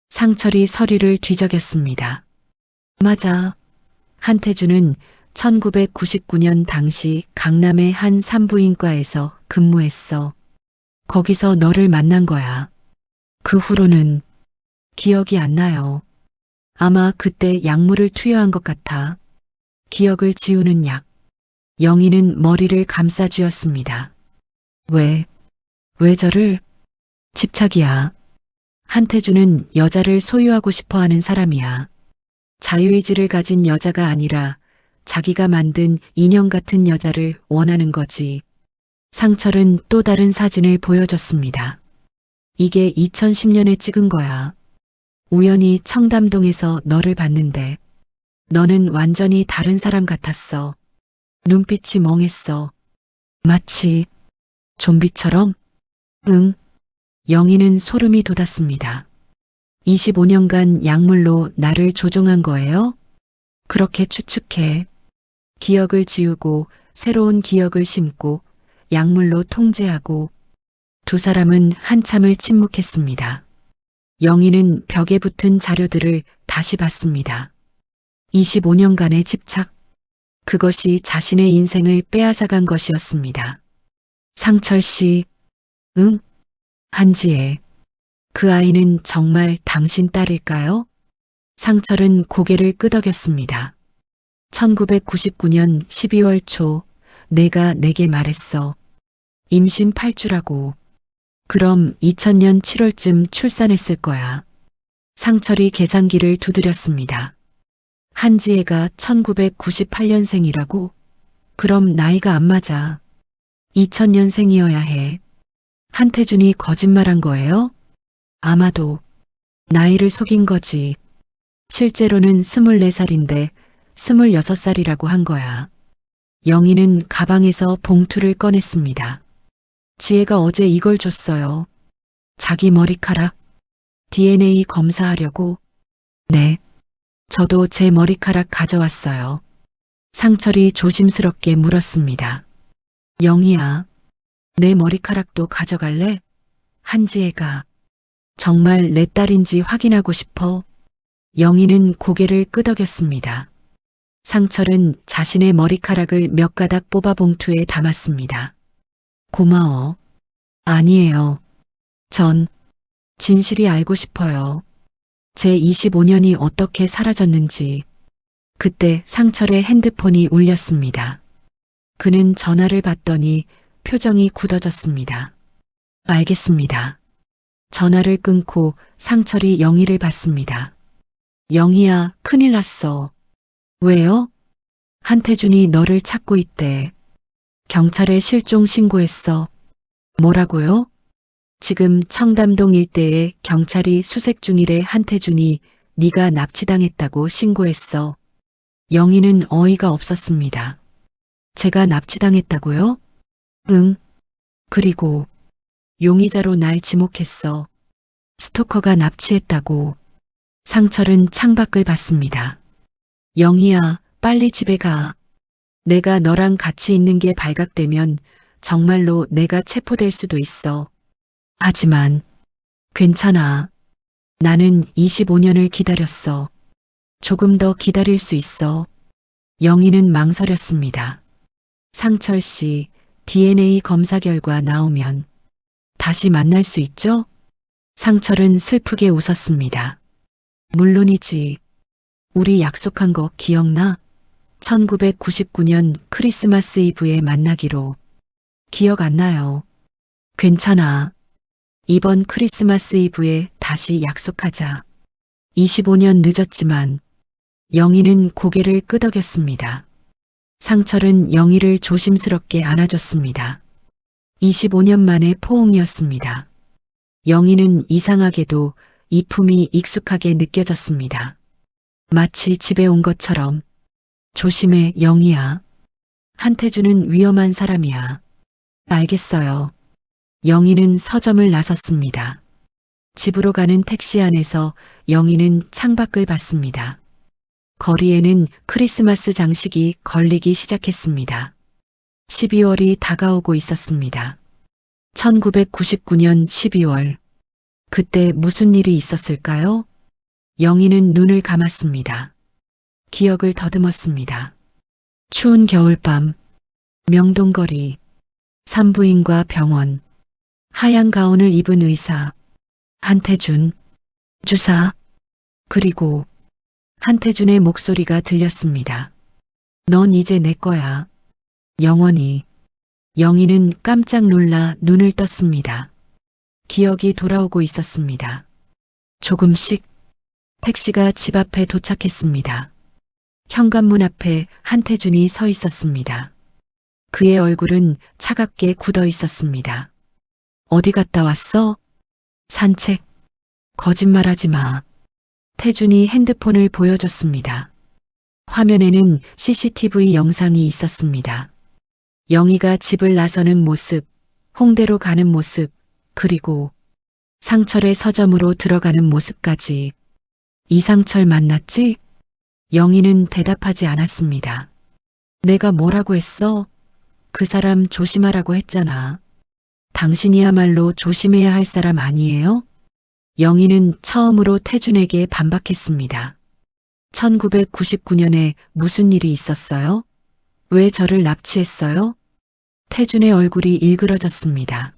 S1: 상철이 서류를 뒤적였습니다. 맞아. 한태준은 1999년 당시 강남의 한 산부인과에서 근무했어. 거기서 너를 만난 거야. 그 후로는 기억이 안 나요. 아마 그때 약물을 투여한 것 같아. 기억을 지우는 약. 영희는 머리를 감싸쥐었습니다. 왜 저를? 집착이야. 한태준은 여자를 소유하고 싶어 하는 사람이야. 자유의지를 가진 여자가 아니라 자기가 만든 인형 같은 여자를 원하는 거지. 상철은 또 다른 사진을 보여줬습니다. 이게 2010년에 찍은 거야. 우연히 청담동에서 너를 봤는데 너는 완전히 다른 사람 같았어. 눈빛이 멍했어. 마치 좀비처럼? 응. 영희는 소름이 돋았습니다. 25년간 약물로 나를 조종한 거예요? 그렇게 추측해. 기억을 지우고 새로운 기억을 심고 약물로 통제하고. 두 사람은 한참을 침묵했습니다. 영희는 벽에 붙은 자료들을 다시 봤습니다. 25년간의 집착. 그것이 자신의 인생을 빼앗아간 것이었습니다. 상철 씨, 응? 한지혜. 그 아이는 정말 당신 딸일까요? 상철은 고개를 끄덕였습니다. 1999년 12월 초 내가 내게 말했어. 임신 8주라고. 그럼 2000년 7월쯤 출산했을 거야. 상철이 계산기를 두드렸습니다. 한지혜가 1998년생이라고? 그럼 나이가 안 맞아. 2000년생이어야 해. 한태준이 거짓말한 거예요? 아마도 나이를 속인 거지. 실제로는 24살인데 26살이라고 한 거야. 영희는 가방에서 봉투를 꺼냈습니다. 지혜가 어제 이걸 줬어요. 자기 머리카락 DNA 검사하려고. 네. 저도 제 머리카락 가져왔어요. 상철이 조심스럽게 물었습니다. 영희야, 내 머리카락도 가져갈래? 한지혜가 정말 내 딸인지 확인하고 싶어. 영희는 고개를 끄덕였습니다. 상철은 자신의 머리카락을 몇 가닥 뽑아 봉투에 담았습니다. 고마워. 아니에요. 전 진실이 알고 싶어요. 제 25년이 어떻게 사라졌는지. 그때 상철의 핸드폰이 울렸습니다. 그는 전화를 받더니 표정이 굳어졌습니다. 알겠습니다. 전화를 끊고 상철이 영희를 봤습니다. 영희야, 큰일 났어. 왜요? 한태준이 너를 찾고 있대. 경찰에 실종 신고했어. 뭐라고요? 지금 청담동 일대에 경찰이 수색 중이래. 한태준이 네가 납치당했다고 신고했어. 영희는 어이가 없었습니다. 제가 납치당했다고요? 응. 그리고 용의자로 날 지목했어. 스토커가 납치했다고. 상철은 창밖을 봤습니다. 영희야, 빨리 집에 가. 내가 너랑 같이 있는 게 발각되면 정말로 내가 체포될 수도 있어. 하지만 괜찮아. 나는 25년을 기다렸어. 조금 더 기다릴 수 있어. 영희는 망설였습니다. 상철 씨, DNA 검사 결과 나오면 다시 만날 수 있죠? 상철은 슬프게 웃었습니다. 물론이지. 우리 약속한 거 기억나? 1999년 크리스마스 이브에 만나기로. 기억 안 나요. 괜찮아. 이번 크리스마스 이브에 다시 약속하자. 25년 늦었지만. 영희는 고개를 끄덕였습니다. 상철은 영희를 조심스럽게 안아줬습니다. 25년 만의 포옹이었습니다. 영희는 이상하게도 이 품이 익숙하게 느껴졌습니다. 마치 집에 온 것처럼. 조심해, 영희야. 한태준은 위험한 사람이야. 알겠어요. 영희는 서점을 나섰습니다. 집으로 가는 택시 안에서 영희는 창밖을 봤습니다. 거리에는 크리스마스 장식이 걸리기 시작했습니다. 12월이 다가오고 있었습니다. 1999년 12월. 그때 무슨 일이 있었을까요? 영희는 눈을 감았습니다. 기억을 더듬었습니다. 추운 겨울밤, 명동거리, 산부인과 병원, 하얀 가운을 입은 의사, 한태준, 주사, 그리고 한태준의 목소리가 들렸습니다. 넌 이제 내 거야. 영원히. 영희는 깜짝 놀라 눈을 떴습니다. 기억이 돌아오고 있었습니다. 조금씩. 택시가 집 앞에 도착했습니다. 현관문 앞에 한태준이 서 있었습니다. 그의 얼굴은 차갑게 굳어 있었습니다. 어디 갔다 왔어? 산책. 거짓말하지 마. 태준이 핸드폰을 보여줬습니다. 화면에는 CCTV 영상이 있었습니다. 영희가 집을 나서는 모습, 홍대로 가는 모습, 그리고 상철의 서점으로 들어가는 모습까지. 이상철 만났지? 영희는 대답하지 않았습니다. 내가 뭐라고 했어? 그 사람 조심하라고 했잖아. 당신이야말로 조심해야 할 사람 아니에요? 영희는 처음으로 태준에게 반박했습니다. 1999년에 무슨 일이 있었어요? 왜 저를 납치했어요? 태준의 얼굴이 일그러졌습니다.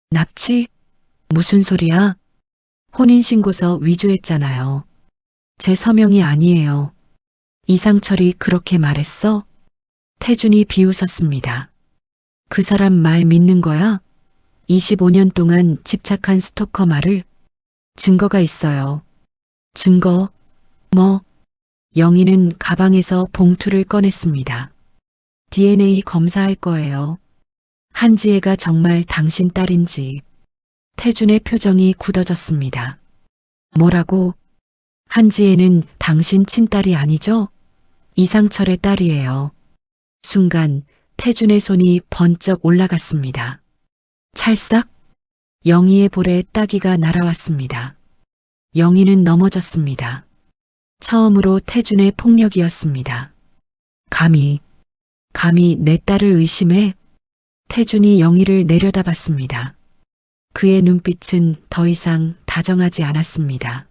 S1: 납치? 무슨 소리야? 혼인신고서 위조했잖아요. 제 서명이 아니에요. 이상철이 그렇게 말했어? 태준이 비웃었습니다. 그 사람 말 믿는 거야? 25년 동안 집착한 스토커 말을? 증거가 있어요. 증거? 뭐? 영희는 가방에서 봉투를 꺼냈습니다. DNA 검사할 거예요. 한지혜가 정말 당신 딸인지. 태준의 표정이 굳어졌습니다. 뭐라고? 한지혜는 당신 친딸이 아니죠? 이상철의 딸이에요. 순간 태준의 손이 번쩍 올라갔습니다. 찰싹? 영희의 볼에 따기가 날아왔습니다. 영희는 넘어졌습니다. 처음으로 태준의 폭력이었습니다. 감히 내 딸을 의심해? 태준이 영희를 내려다봤습니다. 그의 눈빛은 더 이상 다정하지 않았습니다.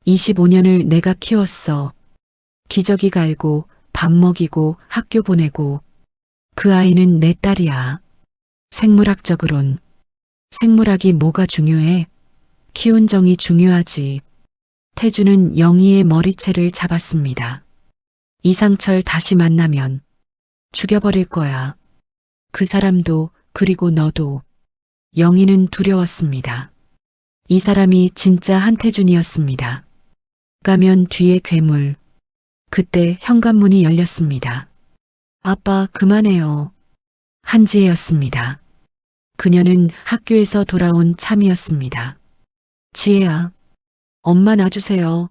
S1: 25년을 내가 키웠어. 기저귀 갈고 밥 먹이고 학교 보내고 그 아이는 내 딸이야. 생물학적으론. 생물학이 뭐가 중요해? 키운 정이 중요하지. 태준은 영희의 머리채를 잡았습니다. 이상철 다시 만나면 죽여버릴 거야. 그 사람도 그리고 너도. 영희는 두려웠습니다. 이 사람이 진짜 한태준이었습니다. 가면 뒤에 괴물. 그때 현관문이 열렸습니다. 아빠 그만해요. 한지혜였습니다. 그녀는 학교에서 돌아온 참이었습니다. 지혜야, 엄마 놔주세요.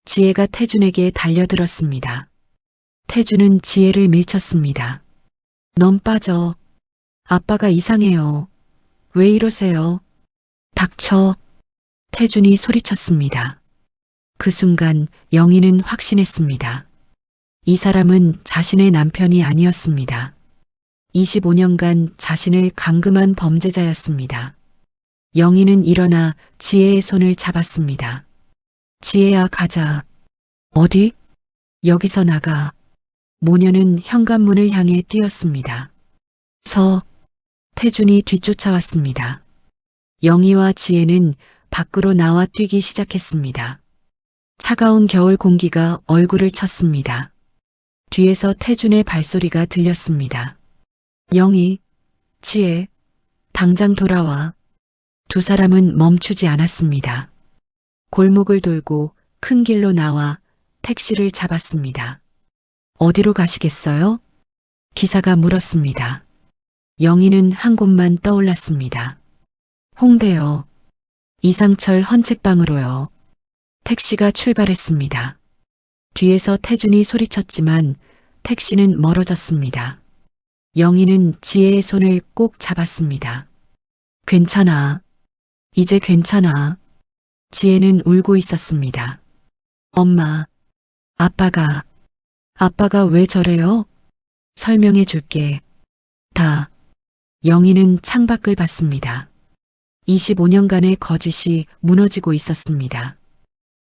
S1: 지혜가 태준에게 달려들었습니다. 태준은 지혜를 밀쳤습니다. 넌 빠져. 아빠가 이상해요. 왜 이러세요? 닥쳐. 태준이 소리쳤습니다. 그 순간 영희는 확신했습니다. 이 사람은 자신의 남편이 아니었습니다. 25년간 자신을 감금한 범죄자였습니다. 영희는 일어나 지혜의 손을 잡았습니다. 지혜야, 가자. 어디? 여기서 나가. 모녀는 현관문을 향해 뛰었습니다. 태준이 뒤쫓아왔습니다. 영희와 지혜는 밖으로 나와 뛰기 시작했습니다. 차가운 겨울 공기가 얼굴을 쳤습니다. 뒤에서 태준의 발소리가 들렸습니다. 영희, 지혜, 당장 돌아와. 두 사람은 멈추지 않았습니다. 골목을 돌고 큰 길로 나와 택시를 잡았습니다. 어디로 가시겠어요? 기사가 물었습니다. 영희는 한 곳만 떠올랐습니다. 홍대요. 이상철 헌책방으로요. 택시가 출발했습니다. 뒤에서 태준이 소리쳤지만 택시는 멀어졌습니다. 영희는 지혜의 손을 꼭 잡았습니다. 괜찮아. 이제 괜찮아. 지혜는 울고 있었습니다. 엄마, 아빠가 왜 저래요? 설명해 줄게. 다. 영희는 창밖을 봤습니다. 25년간의 거짓이 무너지고 있었습니다.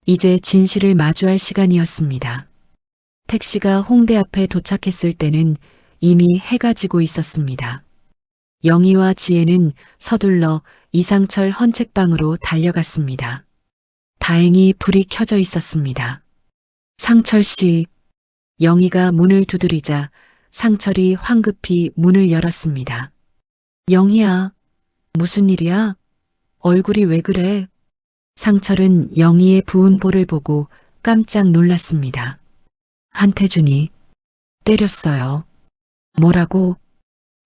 S1: 이제 진실을 마주할 시간이었습니다. 택시가 홍대 앞에 도착했을 때는 이미 해가 지고 있었습니다. 영희와 지혜는 서둘러 이상철 헌책방으로 달려갔습니다. 다행히 불이 켜져 있었습니다. 상철 씨, 영희가 문을 두드리자 상철이 황급히 문을 열었습니다. 영희야, 무슨 일이야? 얼굴이 왜 그래? 상철은 영희의 부은 볼을 보고 깜짝 놀랐습니다. 한태준이 때렸어요. 뭐라고?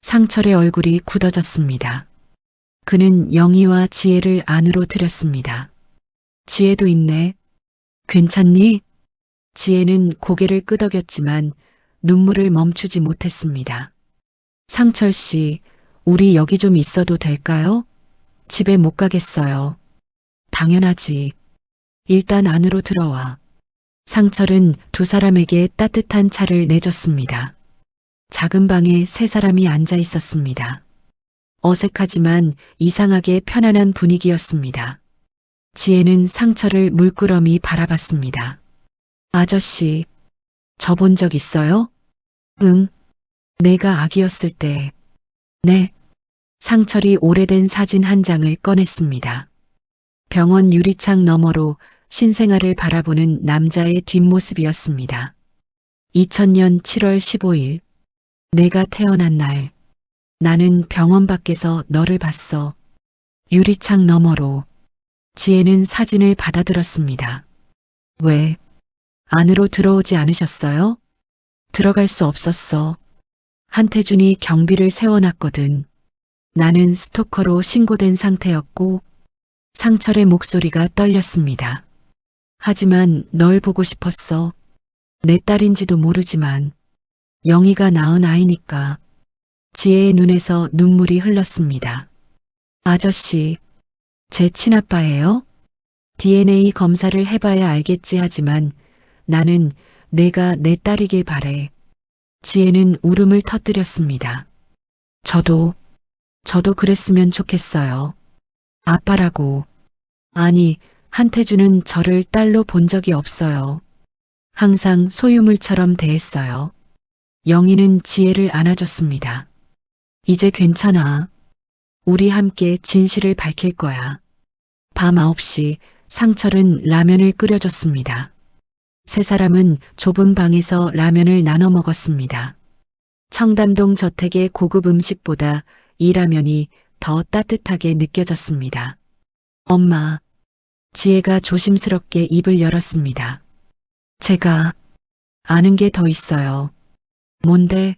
S1: 상철의 얼굴이 굳어졌습니다. 그는 영희와 지혜를 안으로 들였습니다. 지혜도 있네. 괜찮니? 지혜는 고개를 끄덕였지만 눈물을 멈추지 못했습니다. 상철 씨, 우리 여기 좀 있어도 될까요? 집에 못 가겠어요. 당연하지. 일단 안으로 들어와. 상철은 두 사람에게 따뜻한 차를 내줬습니다. 작은 방에 세 사람이 앉아 있었습니다. 어색하지만 이상하게 편안한 분위기였습니다. 지혜는 상철을 물끄러미 바라봤습니다. 아저씨, 저 본 적 있어요? 응. 내가 아기였을 때. 네. 상철이 오래된 사진 한 장을 꺼냈습니다. 병원 유리창 너머로 신생아를 바라보는 남자의 뒷모습이었습니다. 2000년 7월 15일. 내가 태어난 날. 나는 병원 밖에서 너를 봤어. 유리창 너머로. 지혜는 사진을 받아들었습니다. 왜? 안으로 들어오지 않으셨어요? 들어갈 수 없었어. 한태준이 경비를 세워놨거든. 나는 스토커로 신고된 상태였고 상철의 목소리가 떨렸습니다. 하지만 널 보고 싶었어. 내 딸인지도 모르지만 영희가 낳은 아이니까. 지혜의 눈에서 눈물이 흘렀습니다. 아저씨, 제 친아빠예요? DNA 검사를 해봐야 알겠지 하지만 나는 내가 내 딸이길 바래. 지혜는 울음을 터뜨렸습니다. 저도 그랬으면 좋겠어요. 아빠라고. 아니, 한태준은 저를 딸로 본 적이 없어요. 항상 소유물처럼 대했어요. 영희는 지혜를 안아줬습니다. 이제 괜찮아. 우리 함께 진실을 밝힐 거야. 밤 9시 상철은 라면을 끓여줬습니다. 세 사람은 좁은 방에서 라면을 나눠 먹었습니다. 청담동 저택의 고급 음식보다 이 라면이 더 따뜻하게 느껴졌습니다. 엄마, 지혜가 조심스럽게 입을 열었습니다. 제가 아는 게 더 있어요. 뭔데?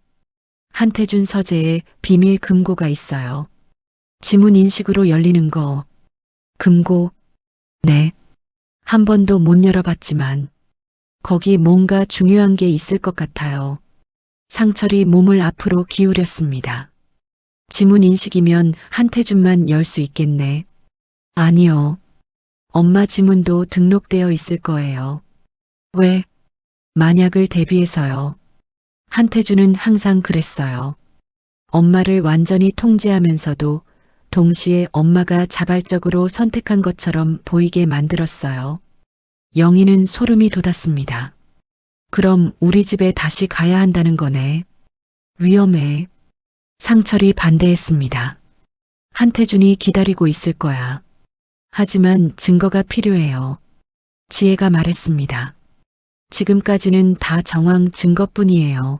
S1: 한태준 서재에 비밀 금고가 있어요. 지문 인식으로 열리는 거. 금고? 네. 한 번도 못 열어봤지만 거기 뭔가 중요한 게 있을 것 같아요. 상철이 몸을 앞으로 기울였습니다. 지문 인식이면 한태준만 열 수 있겠네. 아니요. 엄마 지문도 등록되어 있을 거예요. 왜? 만약을 대비해서요. 한태준은 항상 그랬어요. 엄마를 완전히 통제하면서도 동시에 엄마가 자발적으로 선택한 것처럼 보이게 만들었어요. 영희는 소름이 돋았습니다. 그럼 우리 집에 다시 가야 한다는 거네. 위험해. 상철이 반대했습니다. 한태준이 기다리고 있을 거야. 하지만 증거가 필요해요. 지혜가 말했습니다. 지금까지는 다 정황 증거뿐이에요.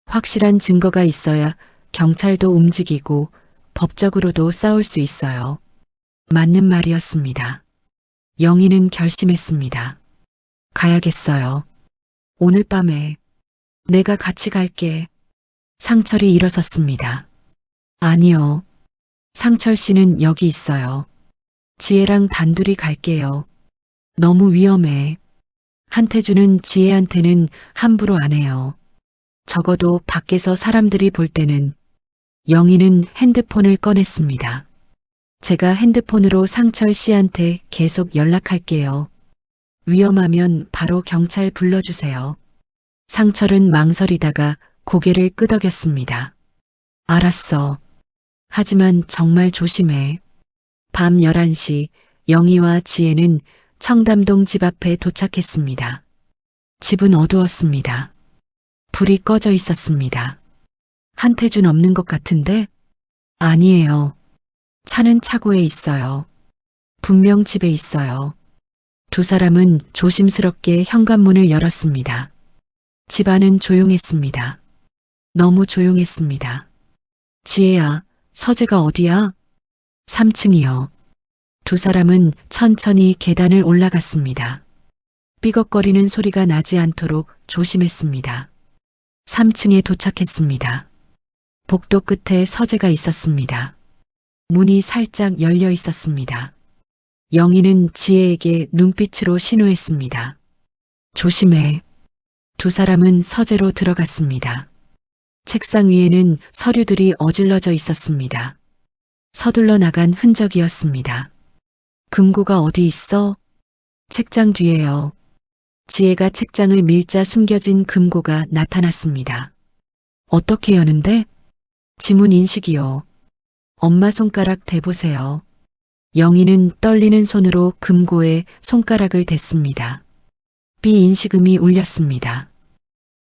S1: 확실한 증거가 있어야 경찰도 움직이고 법적으로도 싸울 수 있어요. 맞는 말이었습니다. 영희는 결심했습니다. 가야겠어요. 오늘 밤에 내가 같이 갈게. 상철이 일어섰습니다. 아니요. 상철 씨는 여기 있어요. 지혜랑 단둘이 갈게요. 너무 위험해. 한태준은 지혜한테는 함부로 안 해요. 적어도 밖에서 사람들이 볼 때는. 영희는 핸드폰을 꺼냈습니다. 제가 핸드폰으로 상철 씨한테 계속 연락할게요. 위험하면 바로 경찰 불러주세요. 상철은 망설이다가 고개를 끄덕였습니다. 알았어. 하지만 정말 조심해. 밤 11시 영희와 지혜는 청담동 집 앞에 도착했습니다. 집은 어두웠습니다. 불이 꺼져 있었습니다. 한태준 없는 것 같은데? 아니에요. 차는 차고에 있어요. 분명 집에 있어요. 두 사람은 조심스럽게 현관문을 열었습니다. 집 안은 조용했습니다. 너무 조용했습니다. 지혜야, 서재가 어디야? 3층이요. 두 사람은 천천히 계단을 올라갔습니다. 삐걱거리는 소리가 나지 않도록 조심했습니다. 3층에 도착했습니다. 복도 끝에 서재가 있었습니다. 문이 살짝 열려 있었습니다. 영희는 지혜에게 눈빛으로 신호했습니다. 조심해. 두 사람은 서재로 들어갔습니다. 책상 위에는 서류들이 어질러져 있었습니다. 서둘러 나간 흔적이었습니다. 금고가 어디 있어? 책장 뒤에요. 지혜가 책장을 밀자 숨겨진 금고가 나타났습니다. 어떻게 여는데? 지문 인식이요. 엄마 손가락 대보세요. 영희는 떨리는 손으로 금고에 손가락을 댔습니다. 비인식음이 울렸습니다.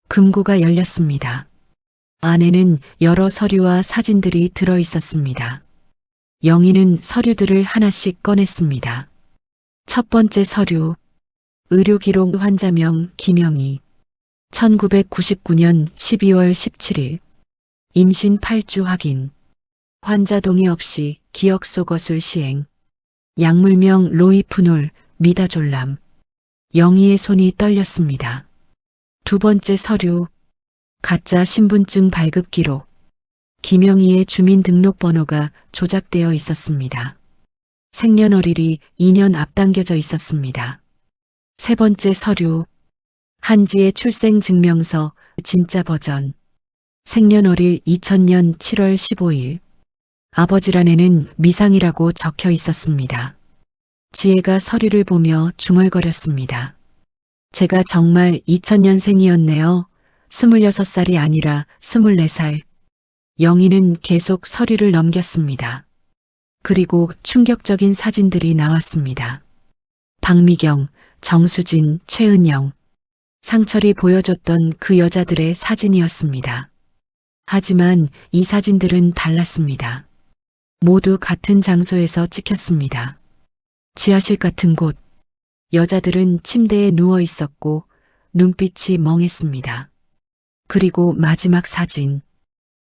S1: 금고가 열렸습니다. 안에는 여러 서류와 사진들이 들어 있었습니다. 영희는 서류들을 하나씩 꺼냈습니다. 첫 번째 서류, 의료기록 환자명 김영희, 1999년 12월 17일, 임신 8주 확인, 환자 동의 없이 기억 속어술 시행, 약물명 로이푸놀, 미다졸람. 영희의 손이 떨렸습니다. 두 번째 서류, 가짜 신분증 발급 기록, 김영희의 주민등록번호가 조작되어 있었습니다. 생년월일이 2년 앞당겨져 있었습니다. 세 번째 서류, 한지의 출생증명서 진짜 버전, 생년월일 2000년 7월 15일, 아버지란에는 미상이라고 적혀 있었습니다. 지혜가 서류를 보며 중얼거렸습니다. 제가 정말 2000년생이었네요. 26살이 아니라 24살. 영희는 계속 서류를 넘겼습니다. 그리고 충격적인 사진들이 나왔습니다. 박미경, 정수진, 최은영. 상철이 보여줬던 그 여자들의 사진이었습니다. 하지만 이 사진들은 달랐습니다. 모두 같은 장소에서 찍혔습니다. 지하실 같은 곳. 여자들은 침대에 누워 있었고 눈빛이 멍했습니다. 그리고 마지막 사진.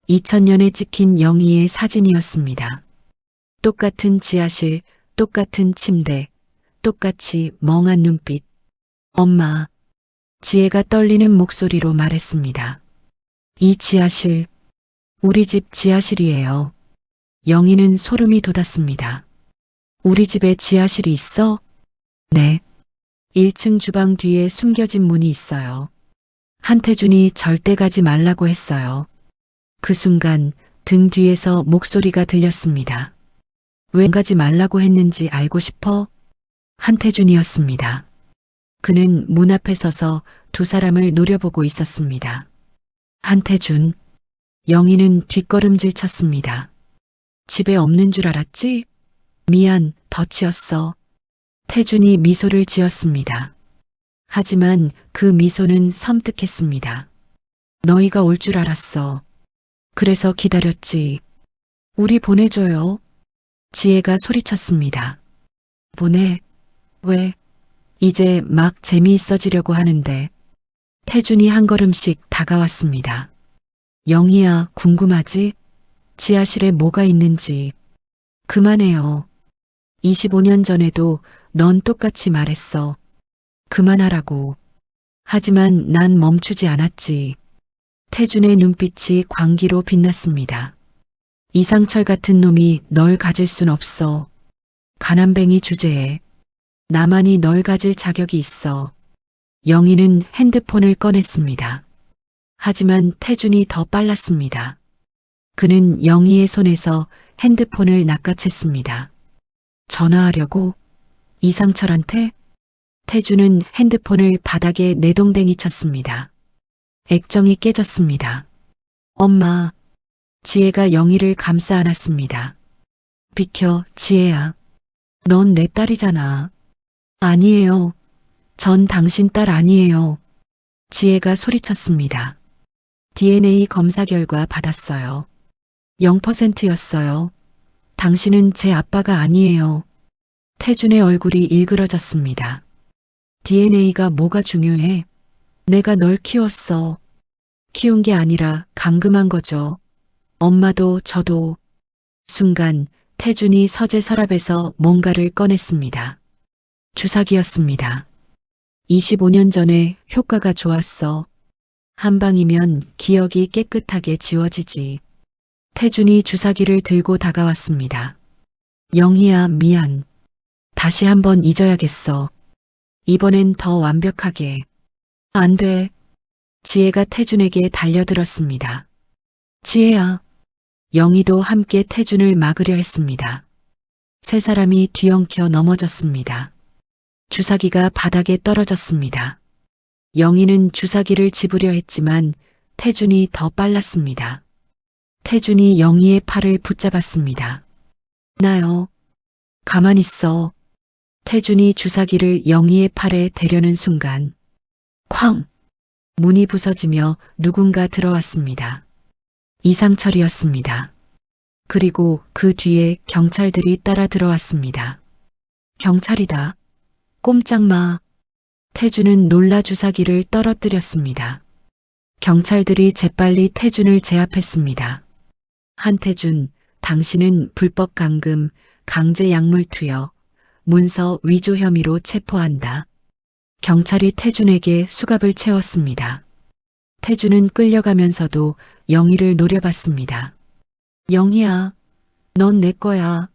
S1: 2000년에 찍힌 영희의 사진이었습니다. 똑같은 지하실, 똑같은 침대, 똑같이 멍한 눈빛. 엄마. 지혜가 떨리는 목소리로 말했습니다. 이 지하실, 우리 집 지하실이에요. 영희는 소름이 돋았습니다. 우리 집에 지하실이 있어? 네. 1층 주방 뒤에 숨겨진 문이 있어요. 한태준이 절대 가지 말라고 했어요. 그 순간 등 뒤에서 목소리가 들렸습니다. 왜 가지 말라고 했는지 알고 싶어? 한태준이었습니다. 그는 문 앞에 서서 두 사람을 노려보고 있었습니다. 한태준. 영희는 뒷걸음질 쳤습니다. 집에 없는 줄 알았지? 미안, 덫이었어. 태준이 미소를 지었습니다. 하지만 그 미소는 섬뜩했습니다. 너희가 올 줄 알았어. 그래서 기다렸지. 우리 보내줘요. 지혜가 소리쳤습니다. 보내? 왜? 이제 막 재미있어지려고 하는데. 태준이 한 걸음씩 다가왔습니다. 영희야, 궁금하지? 지하실에 뭐가 있는지. 그만해요. 25년 전에도 넌 똑같이 말했어. 그만하라고. 하지만 난 멈추지 않았지. 태준의 눈빛이 광기로 빛났습니다. 이상철 같은 놈이 널 가질 순 없어. 가난뱅이 주제에 나만이 널 가질 자격이 있어. 영희는 핸드폰을 꺼냈습니다. 하지만 태준이 더 빨랐습니다. 그는 영희의 손에서 핸드폰을 낚아챘습니다. 전화하려고? 이상철한테? 태준은 핸드폰을 바닥에 내동댕이 쳤습니다. 액정이 깨졌습니다. 엄마. 지혜가 영희를 감싸 안았습니다. 비켜, 지혜야. 넌 내 딸이잖아. 아니에요. 전 당신 딸 아니에요. 지혜가 소리쳤습니다. DNA 검사 결과 받았어요. 0%였어요. 당신은 제 아빠가 아니에요. 태준의 얼굴이 일그러졌습니다. DNA가 뭐가 중요해? 내가 널 키웠어. 키운 게 아니라 감금한 거죠. 엄마도 저도. 순간 태준이 서재 서랍에서 뭔가를 꺼냈습니다. 주사기였습니다. 25년 전에 효과가 좋았어. 한 방이면 기억이 깨끗하게 지워지지. 태준이 주사기를 들고 다가왔습니다. 영희야, 미안. 다시 한번 잊어야겠어. 이번엔 더 완벽하게. 안 돼. 지혜가 태준에게 달려들었습니다. 지혜야. 영희도 함께 태준을 막으려 했습니다. 세 사람이 뒤엉켜 넘어졌습니다. 주사기가 바닥에 떨어졌습니다. 영희는 주사기를 집으려 했지만 태준이 더 빨랐습니다. 태준이 영희의 팔을 붙잡았습니다. 나요. 가만 있어. 태준이 주사기를 영희의 팔에 대려는 순간 쾅! 문이 부서지며 누군가 들어왔습니다. 이상철이었습니다. 그리고 그 뒤에 경찰들이 따라 들어왔습니다. 경찰이다. 꼼짝 마. 태준은 놀라 주사기를 떨어뜨렸습니다. 경찰들이 재빨리 태준을 제압했습니다. 한태준, 당신은 불법 감금, 강제 약물 투여, 문서 위조 혐의로 체포한다. 경찰이 태준에게 수갑을 채웠습니다. 태준은 끌려가면서도 영희를 노려봤습니다. 영희야, 넌 내 거야.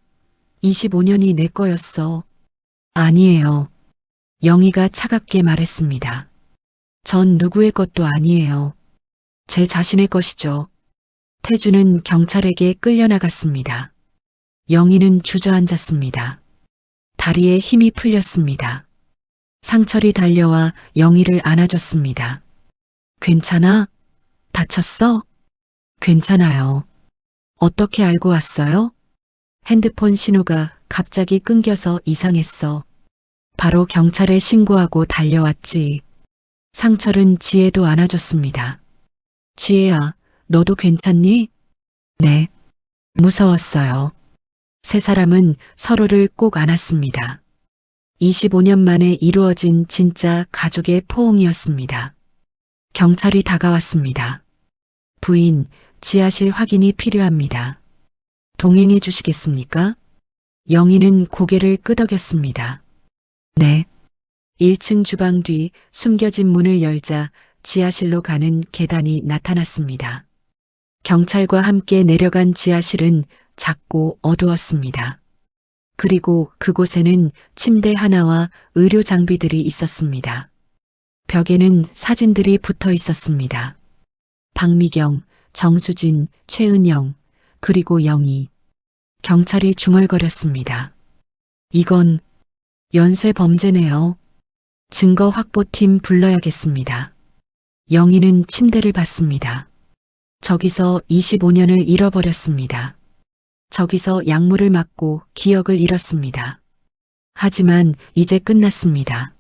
S1: 25년이 내 거였어. 아니에요. 영희가 차갑게 말했습니다. 전 누구의 것도 아니에요. 제 자신의 것이죠. 태준은 경찰에게 끌려나갔습니다. 영희는 주저앉았습니다. 다리에 힘이 풀렸습니다. 상철이 달려와 영희를 안아줬습니다. 괜찮아? 다쳤어? 괜찮아요. 어떻게 알고 왔어요? 핸드폰 신호가 갑자기 끊겨서 이상했어. 바로 경찰에 신고하고 달려왔지. 상철은 지혜도 안아줬습니다. 지혜야, 너도 괜찮니? 네. 무서웠어요. 세 사람은 서로를 꼭 안았습니다. 25년 만에 이루어진 진짜 가족의 포옹이었습니다. 경찰이 다가왔습니다. 부인, 지하실 확인이 필요합니다. 동행해 주시겠습니까? 영희는 고개를 끄덕였습니다. 네. 1층 주방 뒤 숨겨진 문을 열자 지하실로 가는 계단이 나타났습니다. 경찰과 함께 내려간 지하실은 작고 어두웠습니다. 그리고 그곳에는 침대 하나와 의료 장비들이 있었습니다. 벽에는 사진들이 붙어 있었습니다. 박미경, 정수진, 최은영, 그리고 영희. 경찰이 중얼거렸습니다. 이건 연쇄 범죄네요. 증거 확보팀 불러야겠습니다. 영희는 침대를 봤습니다. 저기서 25년을 잃어버렸습니다. 저기서 약물을 맞고 기억을 잃었습니다. 하지만 이제 끝났습니다.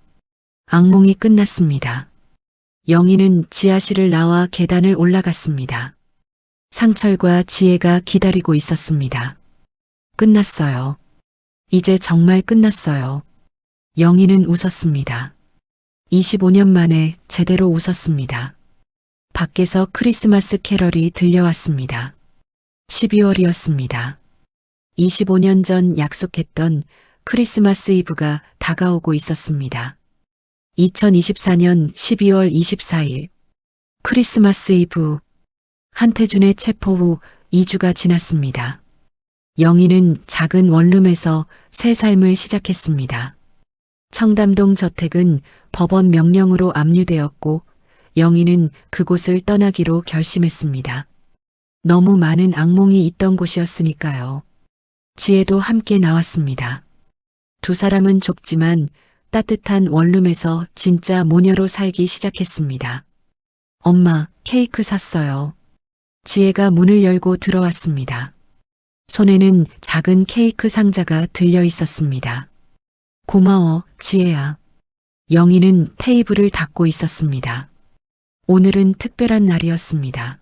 S1: 악몽이 끝났습니다. 영희는 지하실을 나와 계단을 올라갔습니다. 상철과 지혜가 기다리고 있었습니다. 끝났어요. 이제 정말 끝났어요. 영희는 웃었습니다. 25년 만에 제대로 웃었습니다. 밖에서 크리스마스 캐럴이 들려왔습니다. 12월이었습니다. 25년 전 약속했던 크리스마스 이브가 다가오고 있었습니다. 2024년 12월 24일 크리스마스 이브. 한태준의 체포 후 2주가 지났습니다. 영희는 작은 원룸에서 새 삶을 시작했습니다. 청담동 저택은 법원 명령으로 압류되었고 영희는 그곳을 떠나기로 결심했습니다. 너무 많은 악몽이 있던 곳이었으니까요. 지혜도 함께 나왔습니다. 두 사람은 좁지만 따뜻한 원룸에서 진짜 모녀로 살기 시작했습니다. 엄마, 케이크 샀어요. 지혜가 문을 열고 들어왔습니다. 손에는 작은 케이크 상자가 들려 있었습니다. 고마워, 지혜야. 영희는 테이블을 닦고 있었습니다. 오늘은 특별한 날이었습니다.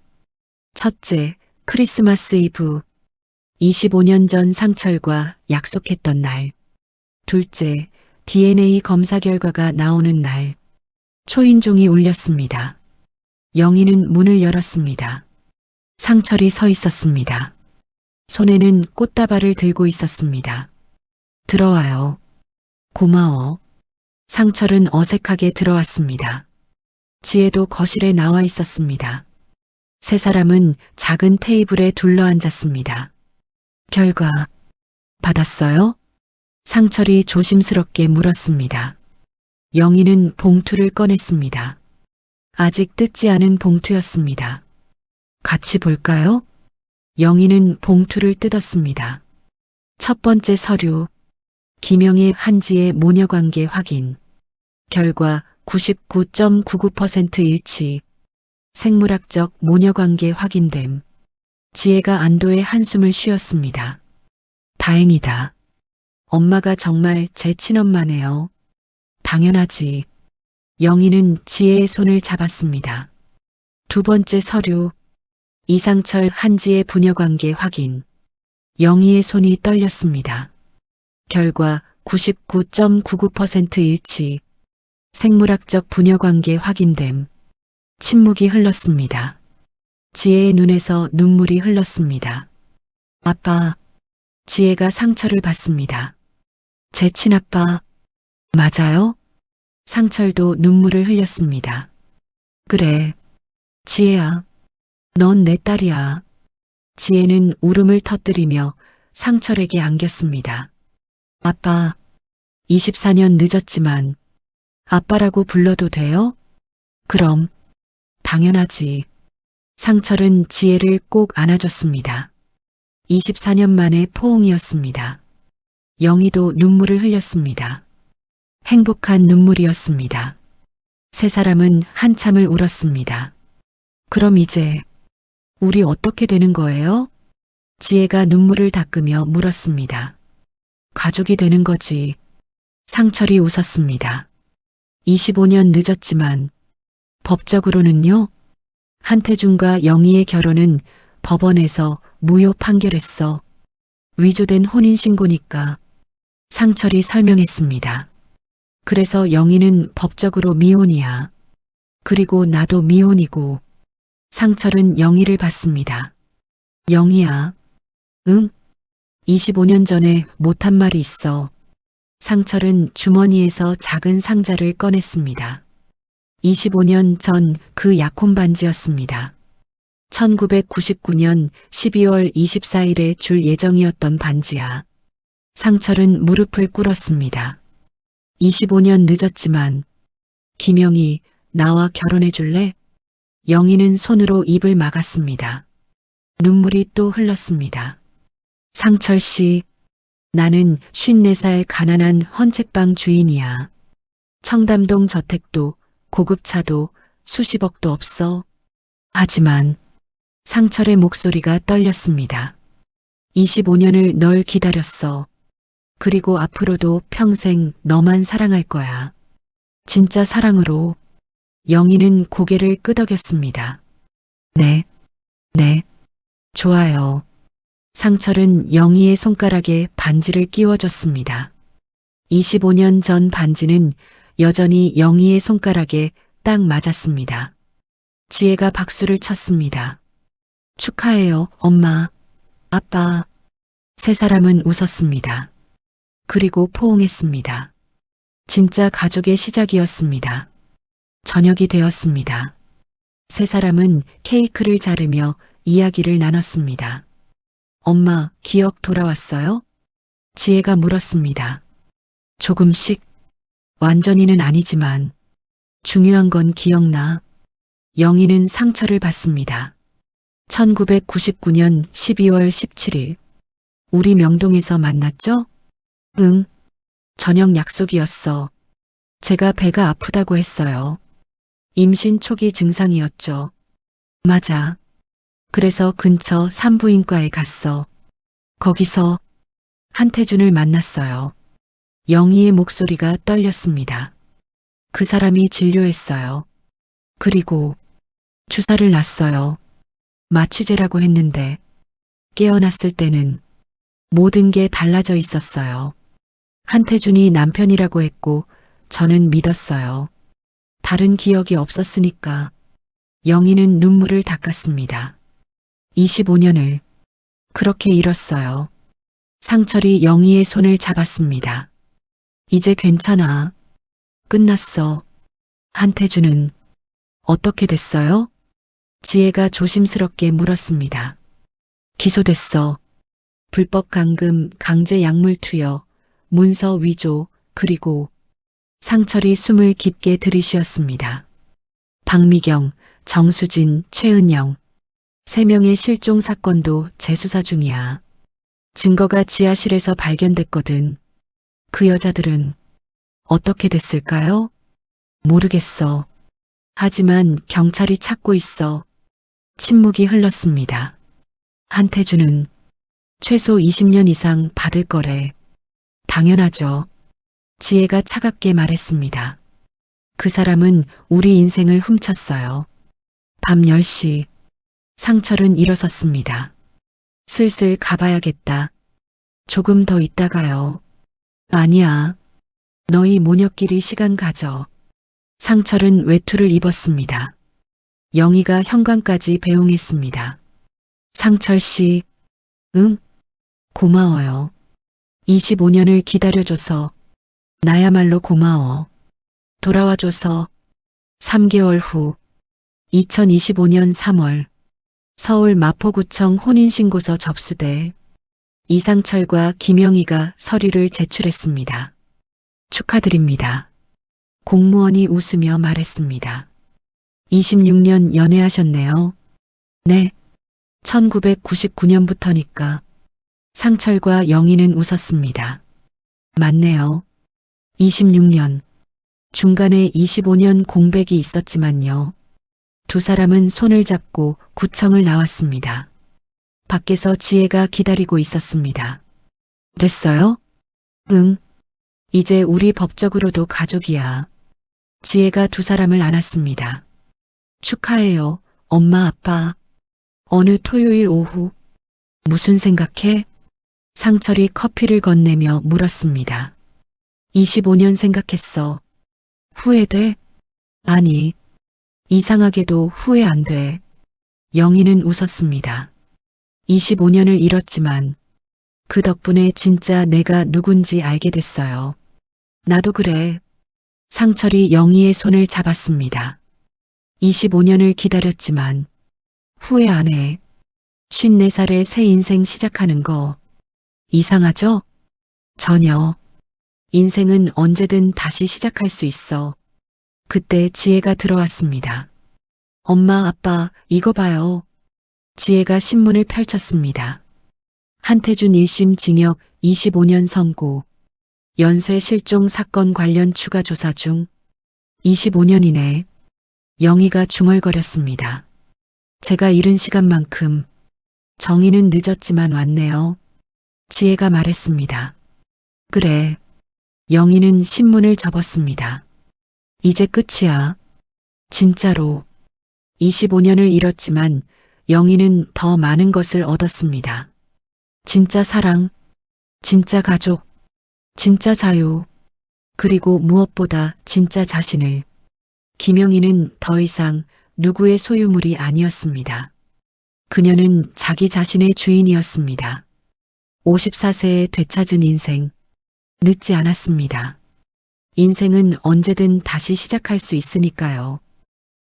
S1: 첫째, 크리스마스 이브. 25년 전 상철과 약속했던 날. 둘째, DNA 검사 결과가 나오는 날. 초인종이 울렸습니다. 영희는 문을 열었습니다. 상철이 서 있었습니다. 손에는 꽃다발을 들고 있었습니다. 들어와요. 고마워. 상철은 어색하게 들어왔습니다. 지혜도 거실에 나와 있었습니다. 세 사람은 작은 테이블에 둘러앉았습니다. 결과 받았어요? 상철이 조심스럽게 물었습니다. 영희는 봉투를 꺼냈습니다. 아직 뜯지 않은 봉투였습니다. 같이 볼까요? 영희는 봉투를 뜯었습니다. 첫 번째 서류. 김영희 한지의 모녀관계 확인. 결과 99.99% 일치. 생물학적 모녀관계 확인됨. 지혜가 안도의 한숨을 쉬었습니다. 다행이다. 엄마가 정말 제 친엄마네요. 당연하지. 영희는 지혜의 손을 잡았습니다. 두 번째 서류. 이상철 한지의 부녀관계 확인. 영희의 손이 떨렸습니다. 결과 99.99% 일치. 생물학적 부녀관계 확인됨. 침묵이 흘렀습니다. 지혜의 눈에서 눈물이 흘렀습니다. 아빠. 지혜가 상철을 봤습니다. 제 친아빠. 맞아요? 상철도 눈물을 흘렸습니다. 그래. 지혜야. 넌 내 딸이야. 지혜는 울음을 터뜨리며 상철에게 안겼습니다. 아빠. 24년 늦었지만 아빠라고 불러도 돼요? 그럼. 당연하지. 상철은 지혜를 꼭 안아줬습니다. 24년 만의 포옹이었습니다. 영희도 눈물을 흘렸습니다. 행복한 눈물이었습니다. 세 사람은 한참을 울었습니다. 그럼 이제 우리 어떻게 되는 거예요? 지혜가 눈물을 닦으며 물었습니다. 가족이 되는 거지. 상철이 웃었습니다. 25년 늦었지만 법적으로는요? 한태준과 영희의 결혼은 법원에서 무효 판결했어. 위조된 혼인신고니까. 상철이 설명했습니다. 그래서 영희는 법적으로 미혼이야. 그리고 나도 미혼이고. 상철은 영희를 봤습니다. 영희야. 응? 25년 전에 못한 말이 있어. 상철은 주머니에서 작은 상자를 꺼냈습니다. 25년 전 그 약혼 반지였습니다. 1999년 12월 24일에 줄 예정이었던 반지야. 상철은 무릎을 꿇었습니다. 25년 늦었지만 김영희, 나와 결혼해 줄래? 영희는 손으로 입을 막았습니다. 눈물이 또 흘렀습니다. 상철 씨, 나는 54살 가난한 헌책방 주인이야. 청담동 저택도 고급차도 수십억도 없어. 하지만 상철의 목소리가 떨렸습니다. 25년을 널 기다렸어. 그리고 앞으로도 평생 너만 사랑할 거야. 진짜 사랑으로. 영희는 고개를 끄덕였습니다. 네, 좋아요. 상철은 영희의 손가락에 반지를 끼워줬습니다. 25년 전 반지는 여전히 영희의 손가락에 딱 맞았습니다. 지혜가 박수를 쳤습니다. 축하해요, 엄마, 아빠. 세 사람은 웃었습니다. 그리고 포옹했습니다. 진짜 가족의 시작이었습니다. 저녁이 되었습니다. 세 사람은 케이크를 자르며 이야기를 나눴습니다. 엄마, 기억 돌아왔어요? 지혜가 물었습니다. 조금씩, 완전히는 아니지만, 중요한 건 기억나. 영희는 상처를 받습니다. 1999년 12월 17일. 우리 명동에서 만났죠? 응. 저녁 약속이었어. 제가 배가 아프다고 했어요. 임신 초기 증상이었죠. 맞아. 그래서 근처 산부인과에 갔어. 거기서 한태준을 만났어요. 영희의 목소리가 떨렸습니다. 그 사람이 진료했어요. 그리고 주사를 놨어요. 마취제라고 했는데 깨어났을 때는 모든 게 달라져 있었어요. 한태준이 남편이라고 했고 저는 믿었어요. 다른 기억이 없었으니까. 영희는 눈물을 닦았습니다. 25년을 그렇게 잃었어요. 상철이 영희의 손을 잡았습니다. 이제 괜찮아. 끝났어. 한태준은 어떻게 됐어요? 지혜가 조심스럽게 물었습니다. 기소됐어. 불법 감금, 강제 약물 투여, 문서 위조, 그리고 상철이 숨을 깊게 들이쉬었습니다. 박미경, 정수진, 최은영, 3명의 실종 사건도 재수사 중이야. 증거가 지하실에서 발견됐거든. 그 여자들은 어떻게 됐을까요? 모르겠어. 하지만 경찰이 찾고 있어. 침묵이 흘렀습니다. 한태준은 최소 20년 이상 받을 거래. 당연하죠. 지혜가 차갑게 말했습니다. 그 사람은 우리 인생을 훔쳤어요. 밤 10시. 상철은 일어섰습니다. 슬슬 가봐야겠다. 조금 더 있다가요. 아니야. 너희 모녀끼리 시간 가져. 상철은 외투를 입었습니다. 영희가 현관까지 배웅했습니다. 상철 씨, 응? 고마워요. 25년을 기다려줘서 나야말로 고마워. 돌아와줘서 3개월 후 2025년 3월 서울 마포구청 혼인신고서 접수돼 이상철과 김영희가 서류를 제출했습니다. 축하드립니다. 공무원이 웃으며 말했습니다. 26년 연애하셨네요. 네. 1999년부터니까. 상철과 영희는 웃었습니다. 맞네요. 26년. 중간에 25년 공백이 있었지만요. 두 사람은 손을 잡고 구청을 나왔습니다. 밖에서 지혜가 기다리고 있었습니다. 됐어요? 응. 이제 우리 법적으로도 가족이야. 지혜가 두 사람을 안았습니다. 축하해요, 엄마, 아빠. 어느 토요일 오후. 무슨 생각해? 상철이 커피를 건네며 물었습니다. 25년 생각했어. 후회돼? 아니, 이상하게도 후회 안 돼. 영희는 웃었습니다. 25년을 잃었지만 그 덕분에 진짜 내가 누군지 알게 됐어요. 나도 그래. 상철이 영희의 손을 잡았습니다. 25년을 기다렸지만 후회 안 해. 54살에 새 인생 시작하는 거 이상하죠? 전혀. 인생은 언제든 다시 시작할 수 있어. 그때 지혜가 들어왔습니다. 엄마, 아빠, 이거 봐요. 지혜가 신문을 펼쳤습니다. 한태준 1심 징역 25년 선고. 연쇄 실종 사건 관련 추가 조사 중. 25년이네. 영희가 중얼거렸습니다. 제가 잃은 시간만큼 정의는 늦었지만 왔네요. 지혜가 말했습니다. 그래. 영희는 신문을 접었습니다. 이제 끝이야. 진짜로. 25년을 잃었지만 영희는 더 많은 것을 얻었습니다. 진짜 사랑, 진짜 가족, 진짜 자유, 그리고 무엇보다 진짜 자신을. 김영희는 더 이상 누구의 소유물이 아니었습니다. 그녀는 자기 자신의 주인이었습니다. 54세에 되찾은 인생. 늦지 않았습니다. 인생은 언제든 다시 시작할 수 있으니까요.